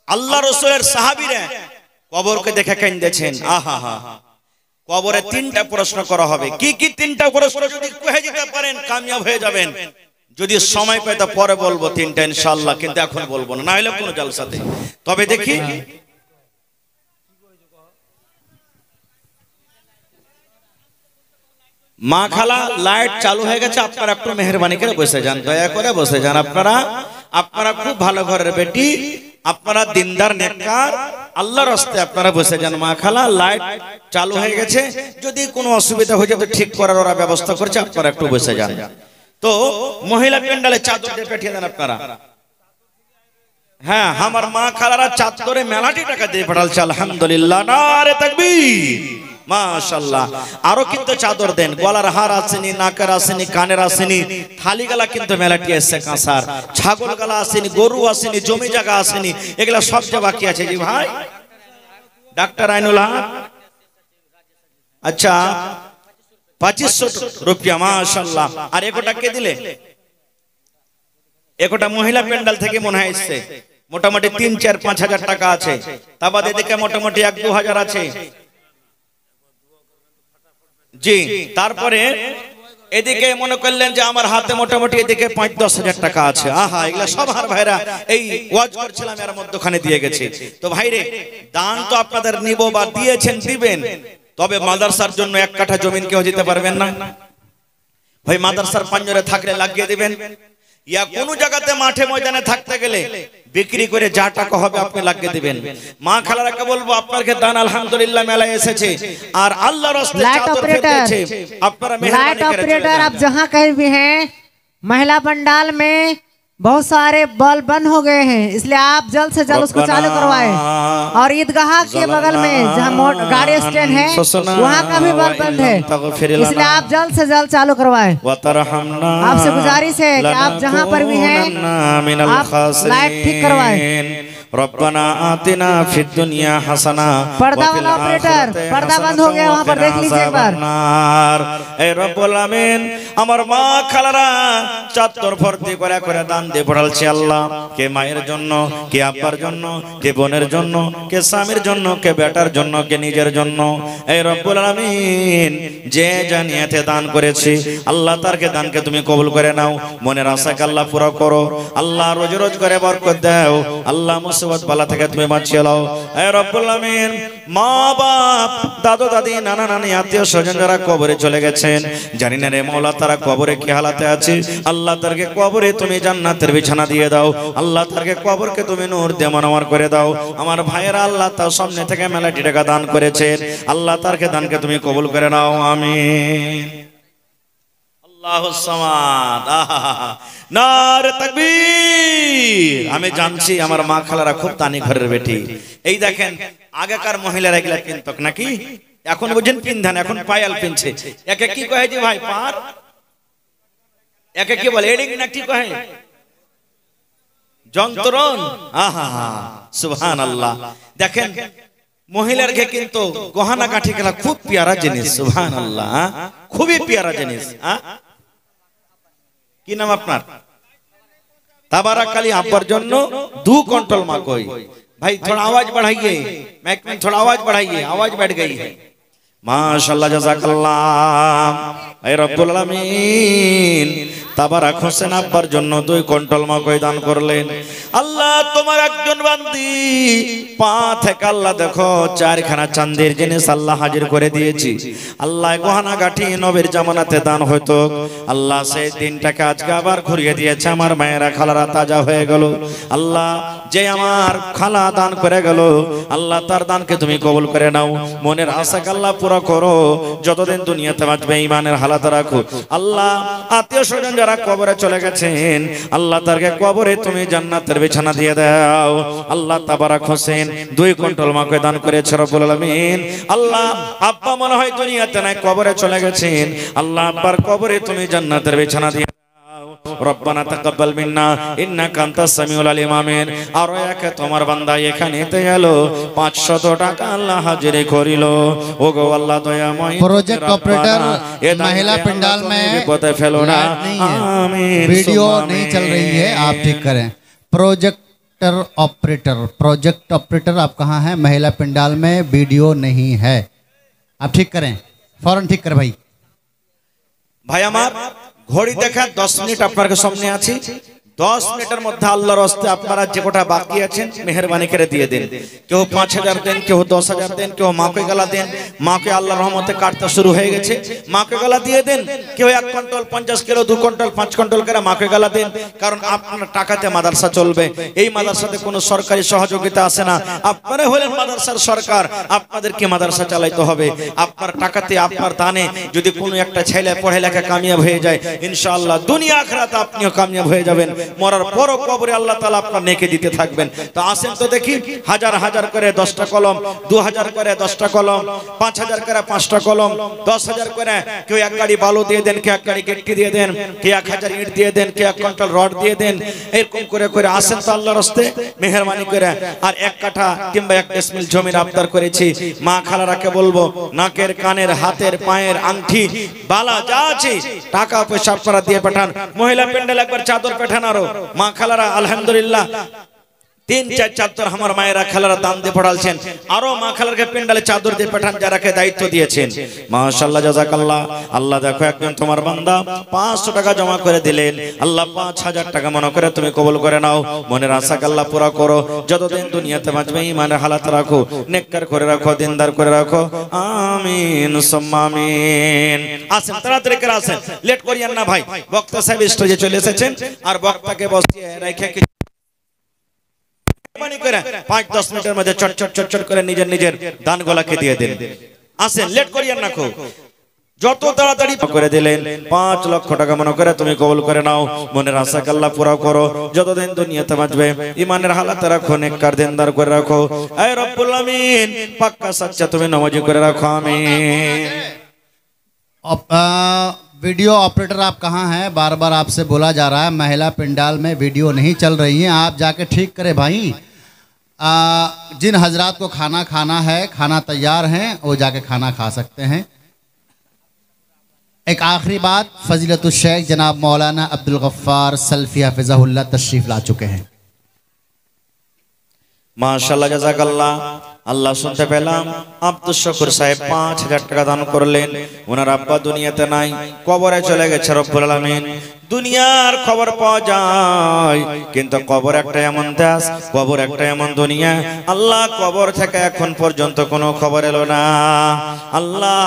আল্লাহ রাসূলের সাহাবীরা কবরকে দেখে কাঁদেছেন। আহা হা, কবরে 3টা প্রশ্ন করা হবে। কি কি 3টা প্রশ্ন যদি কহে দিতে পারেন কামিয়াব হয়ে যাবেন। যদি সময় পাই তা পরে বলবো 3টা ইনশাআল্লাহ, কিন্তু এখন বলবো না, না হলে কোনো জলসাতে। তবে দেখি মা খালা লাইট চালু হয়ে গেছে, আপনারা একটু মেহেরবানি করে বসে যান, দয়া করে বসে যান। আপনারা খুব ভালো ঘরের বেটি, আপনারা দিনদার নেককার, আল্লাহর রাস্তে আপনারা বসে যান। মা খালা লাইট চালু হয়ে গেছে, যদি কোনো অসুবিধা হয়ে যায় তো ঠিক করার ওরা ব্যবস্থা করছে, আপনারা একটু বসে যান। তো মহিলা প্যান্ডালে চাদর দিয়ে পাঠিয়ে দেন আপনারা। হ্যাঁ, আমার মা খালারা চাদরে মেলাটি টাকা দিয়ে পাঠালছে, আলহামদুলিল্লাহ, নারে তাকবীর, মাশাআল্লাহ। আরো কিন্তু চাদর দেন, গলার হার আসেনি, নাকের আসেনি, কানের আসেনি, থালি গালা কিন্তু মেলাটি এসছে কাঁসার, ছাগল গালা আসেনি, গরু আসেনি, জমি জায়গা আসেনি, এগুলা সব যা বাকি আছে। জি ভাই ডাক্তার আইনুল্লাহ, আচ্ছা 2500 রুপিয়া, মাশাআল্লাহ। আর একটা কে দিলে? একটা মহিলা প্যান্ডাল থেকে মনে হয় এসছে, মোটামুটি 3, 4, 5 হাজার টাকা আছে। তার বাদে এদিকে মোটামুটি 1-2 হাজার আছে। জি, তারপরে এদিকে মনে করলেন যে আমার হাতে মোটামুটি এদিকে 5-10 হাজার টাকা আছে। আহা, এগুলা সব আর ভাইরা এই ওয়াজ করছিলাম এর মধ্যখানে দিয়ে গেছে। তো ভাইরে, দান তো আপনাদের নিব বা দিয়েছেন, দিবেন, তবে মাদ্রাসার জন্য 1 কাঠা জমিন কেউ দিতে পারবেন না ভাই। মাদ্রাসার পাঞ্জরে থাকলে লাগিয়ে দিবেন, ইয়া কোন জায়গাতে মাঠে ময়দানে থাকতে গেলে বিক্রি করে যা টাকা হবে আপনি লাগিয়ে দিবেন। মা খালারাকে বলবো আপনাকে দান আলহামদুলিল্লাহ মেলায় এসেছে, আর আল্লাহর রাস্তায় চাদর ফেলেছে, আপনারা মেহরবানি করে ऑपरेटर आप जहां कहीं भी हैं, महिला पंडाल में बहुत सारे बल्ब बंद हो गए हैं, इसलिए आप जल्द से जल्द उसको चालू करवाएं। और ईदगाह के बगल में जहां गाड़ी स्टैंड है वहां का भी बल्ब बंद है, इसलिए आप जल्द से जल्द चालू करवाएं। आपसे गुजारिश है कि आप जहां पर भी हैं आप लाइट ठीक करवाएं। रब्बना आतिना फिद दुनिया हसना, पर्दा वाला ऑपरेटर, पर्दा बंद हो गया वहां पर देख लीजिए एक बार। ए रब्बुल आमीन, আমার মা খালারা চাদর ভর্তি করে করে দান দিয়ে পড়ালছে আল্লাহ। কে মায়ের জন্য, কে আব্বার জন্য, কে বোনের জন্য, কে স্বামীর জন্য, কে বেটার জন্য, কে নিজের জন্য। এই রব্বুল আলামিন যে জানিয়াতে দান করেছে আল্লাহ তারকে দানকে তুমি কবুল করে নাও, মনের আশাকে আল্লাহ পুরো করো, আল্লাহ রোজ রোজ করে বরকত দাও, আল্লাহ মুসিবত বালা থেকে তুমি বাঁচিয়ে নাও। এই রব্বুল আলামিন মা বাপ, দাদু দাদি, নানা নানি, আত্মীয় স্বজন যারা কবরে চলে গেছেন, জানি না রে মওলা তারা কবরে কি হালাতে আছে, আল্লাহ তারকে কবরে তুমি জান্নাতের বিছানা দিয়ে দাও, আল্লাহ তারকে কবরকে তুমি নূর দিয়ে মনোয়ার করে দাও। আমার ভাইয়েরা আল্লাহ তার সামনে থেকে মেলাটি টাকা দান করেছেন, আল্লাহ তারকে দানকে তুমি কবুল করে নাও, আমিন। আল্লাহুস সামাদ, নারে তাকবীর। আমি জানছি আমার মা খালারা খুব তানি ঘরের বেটি। এই দেখেন আগেকার মহিলারা এগুলা কিনতক নাকি, এখন বুঝেন পিনধান, এখন পায়াল পিনছে। একে কি কহে যে ভাই পার, একে কি বলে এডিং না কি কহে, যন্ত্রণ। আহা সুবহানাল্লাহ। দেখেন মহিলারকে কিন্তু গহনা কাঠি খেলা খুব পিয়ারা জিনিস, সুবহানাল্লাহ, খুবই পিয়ারা জিনিস। কি নাম আপনার? तबारक अली आप पर जन्नो 2 क्विंटल मकई। भाई थोड़ा आवाज बढ़ाइए, माइक में थोड़ा आवाज बढ़ाइए, आवाज बैठ गई है। মাশাআল্লাহ জাযাকাল্লাহ। এই রব্বুল আলামিন তাবারাক হোসেন আব্বার জন্য 2 কুইন্টাল মকই দান করলেন। আল্লাহ তোমার একজন বান্দি পা থেকে আল্লাহ দেখো 4খানা চাঁদের জিনিস আল্লাহ হাজির করে দিয়েছি। আল্লাহ গহনা গাঠি নবীর জামানাতে দান হইতো, আল্লাহ সেই দিনটাকে আজকে আবার ঘুরিয়ে দিয়েছে। আমার মায়েরা খালারা তাজা হয়ে গেল। আল্লাহ যে আমার খালা দান করে গেল, আল্লাহ তার দানকে তুমি কবুল করে নাও। মনের আশাকে আল্লাহ পুরো করো। যতদিন দুনিয়াতে বাঁচবে ঈমানের হালাত রাখো। আল্লাহ আত্মীয় স্বজন যারা কবরে চলে গেছেন, আল্লাহ তারকে কবরে তুমি জান্নাতের বিছানা দিয়ে দাও। আল্লাহ তাবারাক হোসেন 2 কুইন্টাল মাকে দান করেছে রব্বুল আলামিন। আল্লাহ আব্বা মনে হয় দুনিয়াতে নাই, কবরে চলে গেছেন। আল্লাহ আব্বার কবরে তুমি জান্নাতের বিছানা দিয়ে রব্বানা তাকাব্বাল মিন্না ইন্নাকা আনতাস সামিউল আলিম। আমিন। আর একে তোমার বান্দা এখানেতে গেল 500 টাকা আল্লাহ হাজির করিল। ওগো আল্লাহ দয়াময় प्रोजेक्ट ऑपरेटर महिला पंडाल में বিপদে ফেলো না। আমিন। वीडियो नहीं चल रही है, आप ठीक करें। प्रोजेक्ट ऑपरेटर आप कहाँ हैं? महिला पंडाल में वीडियो नहीं है, आप ठीक करें, फौरन ठीक करें भाई। ভাই আমার ঘড়ি দেখা 10 মিনিট আপনার সামনে আছে। 10 মিনিটের মধ্যে আল্লাহর রাস্তে আপনারা যে কোটা বাকি আছেন মেহেরবানি করে দিয়ে দেন। কেউ 5000 দেন, কেউ 10000 দেন, কেউ মাকে গলা দেন। মাকে আল্লাহর রহমতে কাটতে শুরু হয়ে গেছে, মাকে গলা দিয়ে দেন। কেউ 1 কুইন্টাল 50 কিলো 2 কুইন্টাল 5 কুইন্টাল করে মাকে গলা দেন। কারণ আপনার টাকাতে মাদ্রাসা চলবে। এই মাদ্রাসাতে কোনো সরকারি সহযোগিতা আসে না। আপনারা হলেন মাদ্রাসার সরকার, আপনাদেরকে মাদ্রাসা চালাইতে হবে। আপনার টাকাতে আপনার দানে যদি কোনো একটা ছেলে পড়ালেখা কামিয়াব হয়ে যায়, ইনশাআল্লাহ দুনিয়া আখিরাতে আপনিও কামিয়াব হয়ে যাবেন। মরার পরও কবরে আল্লাহ তাআলা আপনার নেকি দিতে থাকবেন। তো আসেন তো দেখি, হাজার হাজার করে 10টা কলম, 2000 করে 10টা কলম, 5000 করে 5টা কলম, 10000 করে কেউ 1 গাড়ি বালু দিয়ে দেন, কেউ 1 গাড়ি গিট্টি দিয়ে দেন, কেউ 1000 ইট দিয়ে দেন, কেউ 1 কুইন্টাল রড দিয়ে দেন। এরকম করে করে আসেন তো আল্লাহর রাস্তে মেহেরবানি করে। আর 1 কাঠা কিংবা 1 ডিসমিল জমির আবদার করেছি। মা খালারাকে বলবো নাকের কানের হাতের পায়ের আংটি বালা যা আছে টাকা পয়সা আপনারা দিয়ে পাঠান। মহিলা প্যান্ডেল একবার চাদর পাঠান। আরো মা খালারা আলহামদুলিল্লাহ 3-4 চাদর আমার মায়েরা খালারা দান দিয়ে পড়ালছেন। আরো মা খালারকে প্যান্ডেলে চাদর দিয়ে পাঠান যারাকে দায়িত্ব দিয়েছেন। মাশাআল্লাহ জাযাকাল্লাহ। আল্লাহ দেখো একজন তোমার বান্দা 500 টাকা জমা করে দিলেন। আল্লাহ 5000 টাকা মনে করে তুমি কবুল করে নাও। মনের আশাকে আল্লাহ পুরা করো। যতদিন দুনিয়াতে বাঁচবে ঈমানের হালাত রাখো, নেককার করে রাখো, দিনদার করে রাখো। আমিন সুম্মা আমিন। আসেন তাড়াতাড়ি করে আসেন, লেট করিয়েন না ভাই। বক্তা সাহেব স্টেজে চলে এসেছেন আর বক্তাকে বসিয়ে রেখে 5-10 মিনিটের মধ্যে চট চট চট চট করে নিজের নিজের দানগুলোকে দিয়ে দেন। আসেন, লেট করিয়েন না। যত তাড়াতাড়ি করে দিলেন 5 লক্ষ টাকা মনে করে তুমি কবুল করে নাও। মনের আশাকে আল্লাহ পুরা করো। যতদিন দুনিয়াতে বাঁচবে ঈমানের হালাতে রাখো, নেককার দিনদার করে রাখো। হে রব্বুল আমিন পাক্কা সচ্চা তুমি নামাজি করে রাখো। আমিন। वीडियो ऑपरेटर आप कहाँ हैं? बार बार आपसे बोला जा रहा है महिला पंडाल में वीडियो नहीं चल रही है, आप जाके ठीक करें भाई। जिन हजरात को खाना खाना है, खाना तैयार हैं, वो जाके खाना खा सकते हैं। एक आखिरी बात, फजीलतुल शेख जनाब मौलाना अब्दुल गफ्फार सल्फी हफिज़हुल्लाह तशरीफ ला चुके हैं। माशाअल्लाह জাযাকাল্লাহ। আল্লাহ শুনতে পেলাম আব্দুল শুকুর সাহেব 5000 টাকা দান করলেন। ওনার আব্বা দুনিয়াতে নাই, কবরে চলে গেছে। রব্বুল আলামিন দুনিয়ার খবর পাওয়া যায়, কিন্তু কবর একটা এমন দেশ, কবর একটা এমন দুনিয়া। আল্লাহ কবর থেকে এখন পর্যন্ত কোনো খবর এলো না। আল্লাহ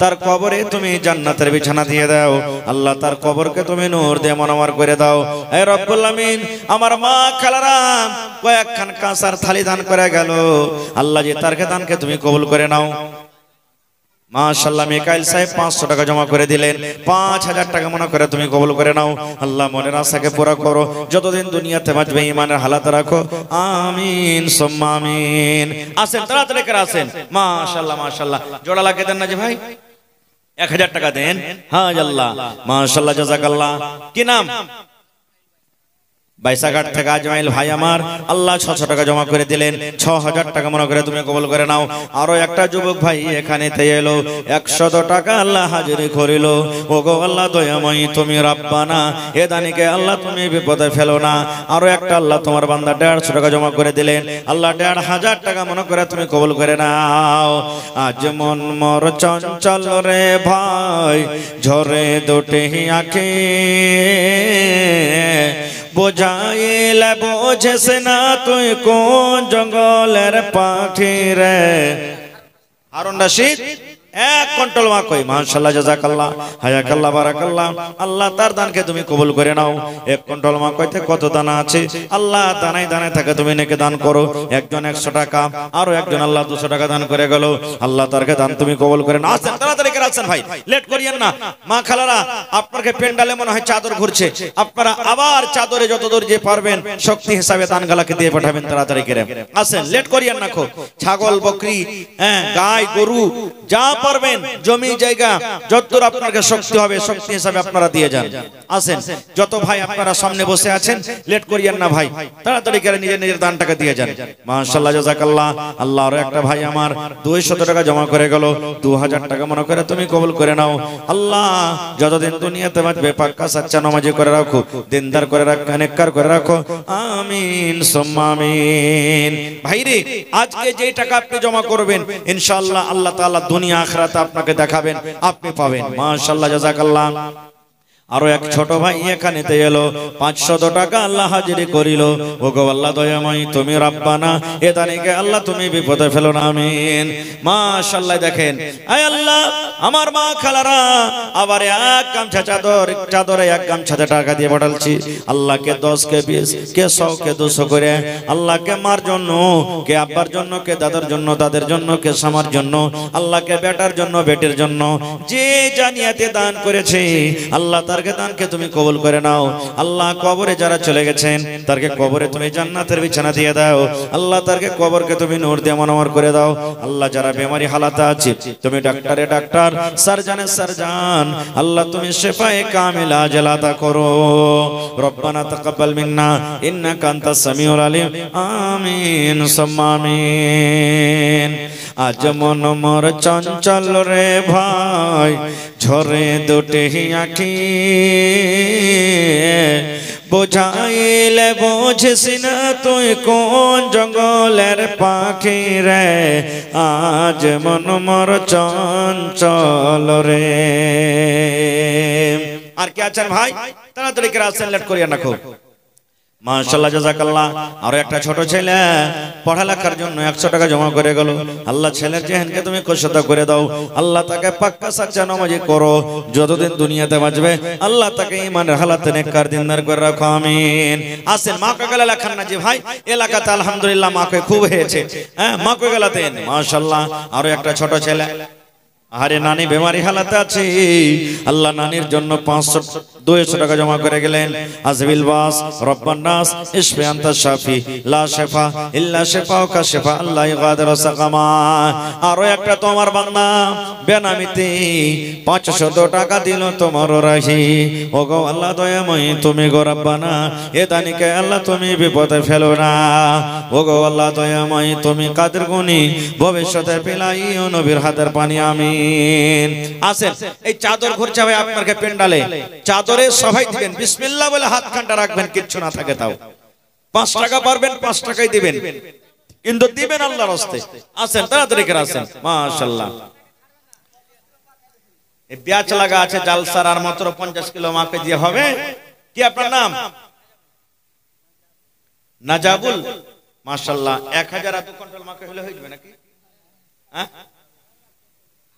তার কবরে তুমি জান্নাতের বিছানা দিয়ে দাও। আল্লাহ তার কবরকে তুমি নূর দিয়ে মনোয়ার করে দাও। হে রব্বুল আলামিন আমার মা খালারা কয়েকখান কাঁসার থালি দান করে গেল। আল্লাহ যে তার দানকে তুমি কবুল করে নাও। মাশাআল্লাহ মিকাইল সাহেব 500 টাকা জমা করে দিলেন। 5000 টাকা মনে করে তুমি কবুল করে নাও। আল্লাহ মনের আশাকে পুরো করো। যতদিন দুনিয়াতে বাঁচবে ঈমানের হালাত রাখো। আমিন সুম্মা আমিন। আসেন তাড়াতাড়ি করে আসেন। মাশাআল্লাহ মাশাআল্লাহ। জোড়া লাগিয়ে দেন না যে ভাই, 1000 টাকা দেন। হ্যাঁ আল্লাহ মাশাআল্লাহ জাযাকাল্লাহ। কি নাম? বাইসাঘাট থেকে আজমাইল ভাই আমার আল্লাহ 600 টাকা জমা করে দিলেন, 6000 টাকা মনে করে তুমি কবুল করে নাও। আরো একটা যুবক ভাই এখানে এলো, 100 টাকা আল্লাহ হাজিরি করিল। ওগো আল্লাহ দয়াময়ী তুমি রাব্বানা, এ দানিকে আল্লাহ তুমি বিপদে ফেলো না। আরো একটা আল্লাহ তোমার বান্দা 150 টাকা জমা করে দিলেন, আল্লাহ 1500 টাকা মনে করে তুমি কবুল করে নাও। আজ মন মোর চঞ্চল রে ভাই, ঝরে দুটি আঁখি, বোঝাইলে বোঝেস না তুই কোন জঙ্গলের পাখি রে। হারুন রশিদ 1 কুইন্টাল মা কই, মাশাআল্লাহ জাযাকাল্লাহ হায়াকাল্লাহ বারাকাল্লাহ। আল্লাহ তার দানকে তুমি কবুল করে নাও। 1 কুইন্টাল মা কইতে কত দানা আছে, আল্লাহ দানায় দানায় থাকে তুমি নেকে দান করো। একজন 100 টাকা, আরো একজন আল্লাহ 200 টাকা দান করে গেল, আল্লাহ তারকে দান তুমি কবুল করে নাও। আসেন তাড়াতাড়ি করে আসেন ভাই, লেট করিয়েন না। মা খালারা আপনাকে পেন্ডালে মনে হয় চাদর ঘুরছে, আপনারা আবার চাদরে যতদূর যে পারবেন শক্তি হিসাবে দানগালাকে দিয়ে পাঠাবেন তাড়াতাড়ি করে। আসেন লেট করিয়েন না। ছাগল বকরি গাই গরু যা পারবেন, জমি জায়গা যতদূর আপনাকে শক্তি হবে শক্তি হিসাবে আপনারা দিয়ে যান। আসেন যত ভাই আপনারা সামনে বসে আছেন, লেট করিয়েন না ভাই, তাড়াতাড়ি করে নিজের নিজের দানটাকে দিয়ে যান। মাশাআল্লাহ জাযাকাল্লাহ। আল্লাহ আর একটা ভাই আমার 200 টাকা জমা করে গেল, 2000 টাকা মনে করে তুমি কবুল করে নাও। আল্লাহ যতদিন দুনিয়াতে বাঁচবে পাক্কা সাচ্চা নামাজি করে রাখো, দিনদার করে রাখো, নেককার করে রাখো, আমিন সুম্মা আমিন। ভাইরে আজকে যে টাকা আপনি জমা করবেন ইনশাআল্লাহ আল্লাহ তাআলা দুনিয়া আখিরাতে আপনাকে দেখাবেন, আপনি পাবেন। মাশাআল্লাহ জাযাকাল্লাহ। আরো এক ছোট ভাই এখানে এলো, 500 টাকা আল্লাহ হাজিরি করিল। ওগো আল্লাহ দয়াময়ী তুমি রাব্বানা, এ দানিকে আল্লাহ তুমি বিপদে ফেলো না, আমিন। মাশাআল্লাহ দেখেন, আয় আল্লাহ আমার মা খালারা আবার 1 গামছা চাদরে 1 গামছাতে টাকা দিয়ে পাঠালছি। আল্লাহকে 10 কে 20 কে 100 কে 200 করে, আল্লাহকে মার জন্য, কে আব্বার জন্য, কে দাদার জন্য, দাদের জন্য, কে সামার জন্য, আল্লাহকে বেটার জন্য, বেটির জন্য, যে জানিয়াতে দান করেছে আল্লাহ তারকে দানকে তুমি কবুল করে নাও। আল্লাহ কবরে যারা চলে গেছেন তারকে কবরে তুমি জান্নাতের বিছানা দিয়ে দাও। আল্লাহ তারকে কবরকে তুমি নূর দিয়ে মনোমর করে দাও। আল্লাহ যারা বেমারি হালাতে আছে তুমি ডাক্তারে ডাক্তার, সার্জনে সার্জন, আল্লাহ তুমি শিফায়ে কামিলা আজল আতা করো। রব্বানা তাকাব্বাল মিন্না ইন্নাকা আনতাস সামিউল আলিম, আমিন সুম্মা আমিন। আজ মন মোর চঞ্চল রে ভাই, ঝরে দুটি আঁখি, বোঝাইলে বোঝিস না তুই কোন জঙ্গলের পাখি রে। আজ মন মোর চঞ্চল রে। আর কে আছেন ভাই, তাড়াতাড়ি করে আসেন, লেট করিয়া না খুব। মাশাআল্লাহ জাযাকাল্লাহ। আর একটা ছোট ছেলে পড়ালেখার জন্য 100 টাকা জমা করে গেল, আল্লাহ ছেলের জেহেনকে তুমি কুশলতা করে দাও। আল্লাহ তাকে পাক্কা সাচ্চা নামাজি করো, যতদিন দুনিয়াতে বাঁচবে আল্লাহ তাকে ঈমানের হালাতে নেককার দিনদার করে রাখো, আমিন। আসেন মা কো গেলা লেখান না জি ভাই, এলাকাতে আলহামদুলিল্লাহ মা কো খুব হয়েছে, মা কো গেলাতে মাশাআল্লাহ। আর একটা ছোট ছেলে, আরে নানি বেমারি হালাতে আছে, আল্লাহ নানির জন্য 200 টাকা জমা করে গেলেন। আজবিল বাস রব্বান নাস ইশফি আনতা শাফি লা শিফা ইল্লা শিফাউকা শিফা আল্লাহ ইগাদিরু সাকামা। আরো একটা তোমার বান্দা বেনামিতে 500 টাকা দিল তোমার রাহি। ওগো আল্লাহ দয়াময়ী তুমি গো রব্বানা, এ দানিকে আল্লাহ তুমি বিপদে ফেলো না। ওগো আল্লাহ দয়াময়ী তুমি কাদের গুণী, ভবিষ্যতে পিলাইও নবীর হাতের পানি, আমিন। আসেন এই চাদর ঘুরছে ভাই আপনাকে পেন্ডালে, চাদরে সবাই দিবেন বিসমিল্লাহ বলে হাত খানটা রাখবেন, কিচ্ছু না থাকে তাও। 5 টাকা পারবেন 5 টাকাই দিবেন, কিন্তু দিবেন আল্লাহর রাস্তায়। আসেন তাড়াতাড়ি করে আসেন। মাশাআল্লাহ। এই ব্যাচ লাগা আছে জালসার, আর মাত্র 50 কিলো মাকে দিয়ে হবে। কি আপনার নাম? নাজাবুল। মাশাআল্লাহ। 1000 আর 2 কুইন্টাল মাকে হলে হইবে নাকি? হ্যাঁ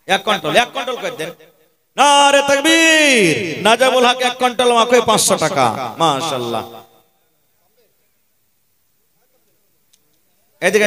1 কুইন্টাল করে দেন। নারে তাকবীর। নাজাবুল হক 1 কুইন্টাল মাকে 500 টাকা। মাশাআল্লাহ। এদিকে